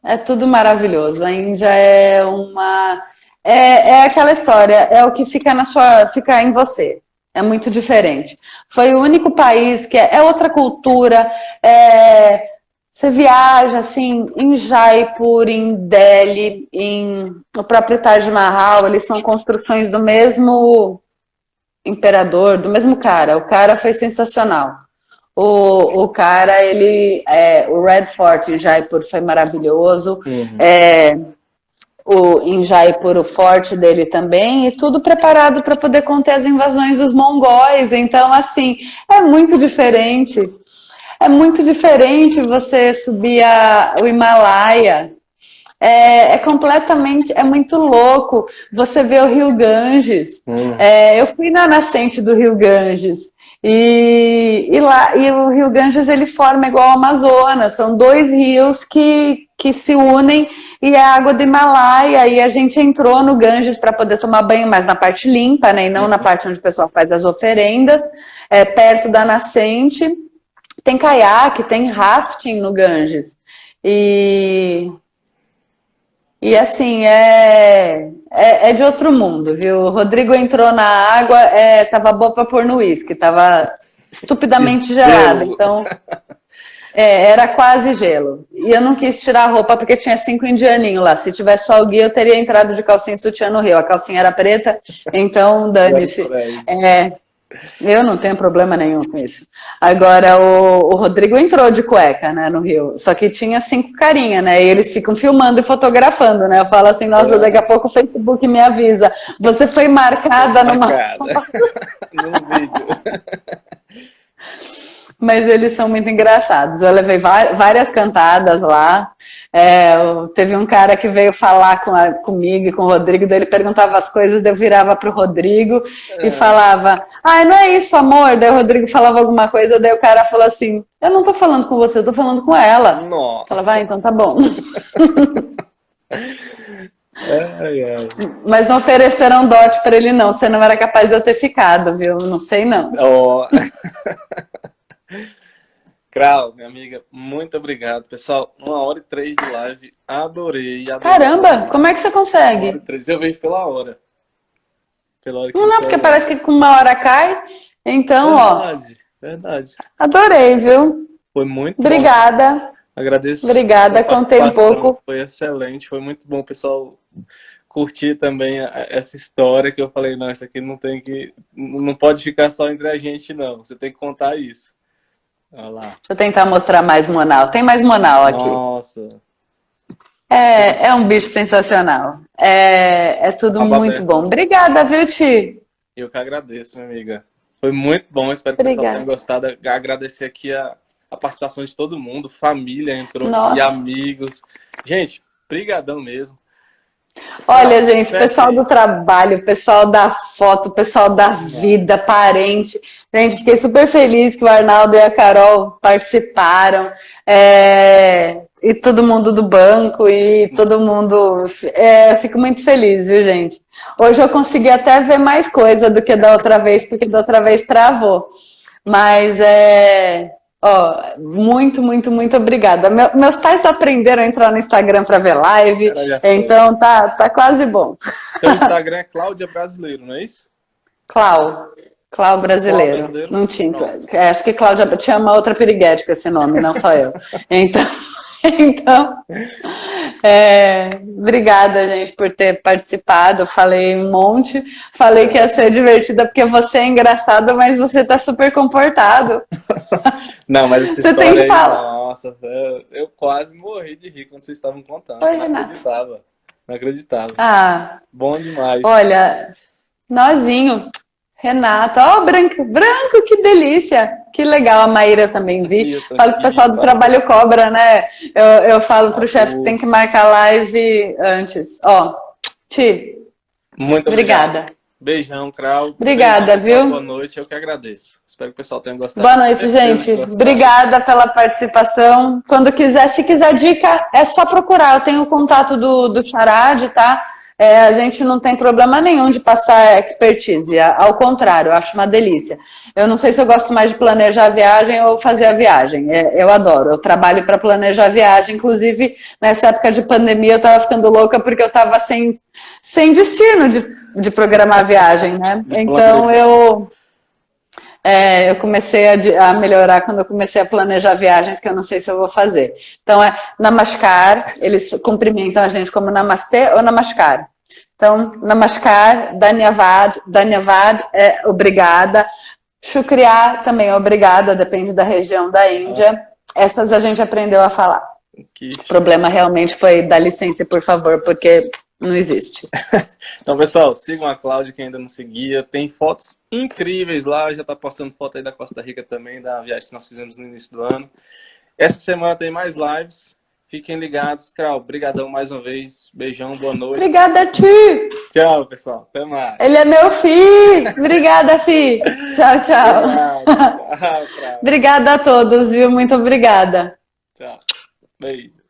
Speaker 1: É tudo maravilhoso. A Índia é uma... É aquela história, é o que fica fica em você. É muito diferente. Foi o único país que é outra cultura. Você viaja assim em Jaipur, em Delhi, no próprio Taj Mahal, eles são construções do mesmo imperador, do mesmo cara. O cara foi sensacional. O cara, o Red Fort em Jaipur foi maravilhoso. Em Jaipur, o forte dele também, e tudo preparado para poder conter as invasões dos mongóis. Então, assim, é muito diferente. É muito diferente você subir o Himalaia. É completamente, é muito louco você ver o Rio Ganges. Eu fui na nascente do Rio Ganges e o Rio Ganges ele forma igual ao Amazonas, são dois rios que se unem e é água do Himalaia. E a gente entrou no Ganges para poder tomar banho, mas na parte limpa, né? E não na parte onde o pessoal faz as oferendas, perto da nascente. Tem caiaque, tem rafting no Ganges. E assim, é de outro mundo, viu? O Rodrigo entrou na água, tava boa pra pôr no uísque, tava estupidamente gelada, então era quase gelo. E eu não quis tirar a roupa porque tinha 5 indianinhos lá. Se tivesse só o guia, eu teria entrado de calcinha e sutiã no rio. A calcinha era preta, então dane-se. Eu não tenho problema nenhum com isso. Agora, o Rodrigo entrou de cueca, né, no Rio. Só que tinha 5 carinha, né? E eles ficam filmando e fotografando, né? Eu falo assim, nossa, daqui a pouco o Facebook me avisa. Você foi marcada numa foto.
Speaker 2: Num vídeo.
Speaker 1: Mas eles são muito engraçados. Eu levei várias cantadas lá. Teve um cara que veio falar comigo e com o Rodrigo, daí ele perguntava as coisas, daí eu virava pro Rodrigo e falava, não é isso, amor. Daí o Rodrigo falava alguma coisa, daí o cara falou assim, eu não tô falando com você, eu tô falando com ela.
Speaker 2: Nossa.
Speaker 1: Falava, então tá bom.
Speaker 2: Ai.
Speaker 1: Mas não ofereceram dote pra ele não, você não era capaz de eu ter ficado, viu? Não sei não.
Speaker 2: Krau, minha amiga, muito obrigado. Pessoal, 1h03 de live. Adorei.
Speaker 1: Caramba, como é que você consegue?
Speaker 2: 1h03. Eu vejo pela hora. Pela hora que
Speaker 1: não, porque parece que com 1 hora cai. Então,
Speaker 2: Verdade.
Speaker 1: Adorei, viu?
Speaker 2: Foi muito
Speaker 1: Obrigada.
Speaker 2: bom. Agradeço.
Speaker 1: Obrigada, contei um pouco.
Speaker 2: Foi excelente, foi muito bom, pessoal. Curtir também essa história que eu falei, não, isso aqui não pode ficar só entre a gente, não. Você tem que contar isso. Olha lá.
Speaker 1: Deixa eu tentar mostrar mais Monal. Tem mais Monal aqui.
Speaker 2: Nossa.
Speaker 1: É um bicho sensacional. É tudo muito bom. Obrigada, viu, Ti?
Speaker 2: Eu que agradeço, minha amiga. Foi muito bom, espero que o pessoal tenha gostado. Agradecer aqui a participação de todo mundo, família entrou e amigos. Gente, brigadão mesmo.
Speaker 1: Olha, gente, pessoal do trabalho, pessoal da foto, pessoal da vida, parente. Gente, fiquei super feliz que o Arnaldo e a Carol participaram. E todo mundo do banco e todo mundo... fico muito feliz, viu, gente? Hoje eu consegui até ver mais coisa do que da outra vez, porque da outra vez travou. Mas muito, muito, muito obrigada. Meus pais aprenderam a entrar no Instagram para ver live, então tá quase bom.
Speaker 2: Seu Instagram é Cláudia Brasileiro, não é isso?
Speaker 1: Clau Brasileiro. Não tinha. Acho que Cláudia tinha uma outra piriguete com esse nome, não só eu. Então, obrigada, gente, por ter participado. Falei um monte. Falei que ia ser divertida porque você é engraçado, mas você tá super comportado.
Speaker 2: Não, mas essa história aí, nossa, eu quase morri de rir quando vocês estavam contando. Não acreditava. Bom demais.
Speaker 1: Olha, nozinho. Renata, branco, que delícia. Que legal, a Maíra também vi. Falo que o pessoal do trabalho cobra, né? Eu falo pro chefe que tem que marcar live antes. Ti.
Speaker 2: Muito obrigada. Beijão, Krau.
Speaker 1: Obrigada, viu?
Speaker 2: Boa noite, eu que agradeço. Espero que o pessoal tenha gostado.
Speaker 1: Boa noite, gente. Obrigada pela participação. Se quiser dica, é só procurar. Eu tenho o contato do Charad, tá? A gente não tem problema nenhum de passar expertise, ao contrário, eu acho uma delícia. Eu não sei se eu gosto mais de planejar a viagem ou fazer a viagem, eu adoro, eu trabalho para planejar a viagem, inclusive nessa época de pandemia eu estava ficando louca porque eu estava sem destino de programar a viagem, né? Então eu comecei a melhorar quando eu comecei a planejar viagens que eu não sei se eu vou fazer. Então, Namaskar, eles cumprimentam a gente como Namastê ou Namaskar. Então, Namaskar, Dhanyavad, obrigada. Shukriya também, obrigada, depende da região da Índia. Essas a gente aprendeu a falar. O problema realmente foi dar licença, por favor, porque não existe.
Speaker 2: Então, pessoal, sigam a Cláudia, que ainda não seguia. Tem fotos incríveis lá. Já está postando foto aí da Costa Rica também, da viagem que nós fizemos no início do ano. Essa semana tem mais lives. Fiquem ligados, Krau. Obrigadão mais uma vez. Beijão, boa noite.
Speaker 1: Obrigada, Ti.
Speaker 2: Tchau, pessoal. Até mais.
Speaker 1: Ele é meu filho. Obrigada, Fi. Tchau, tchau.
Speaker 2: Tchau, Krau.
Speaker 1: Obrigada a todos, viu? Muito obrigada.
Speaker 2: Tchau. Beijo.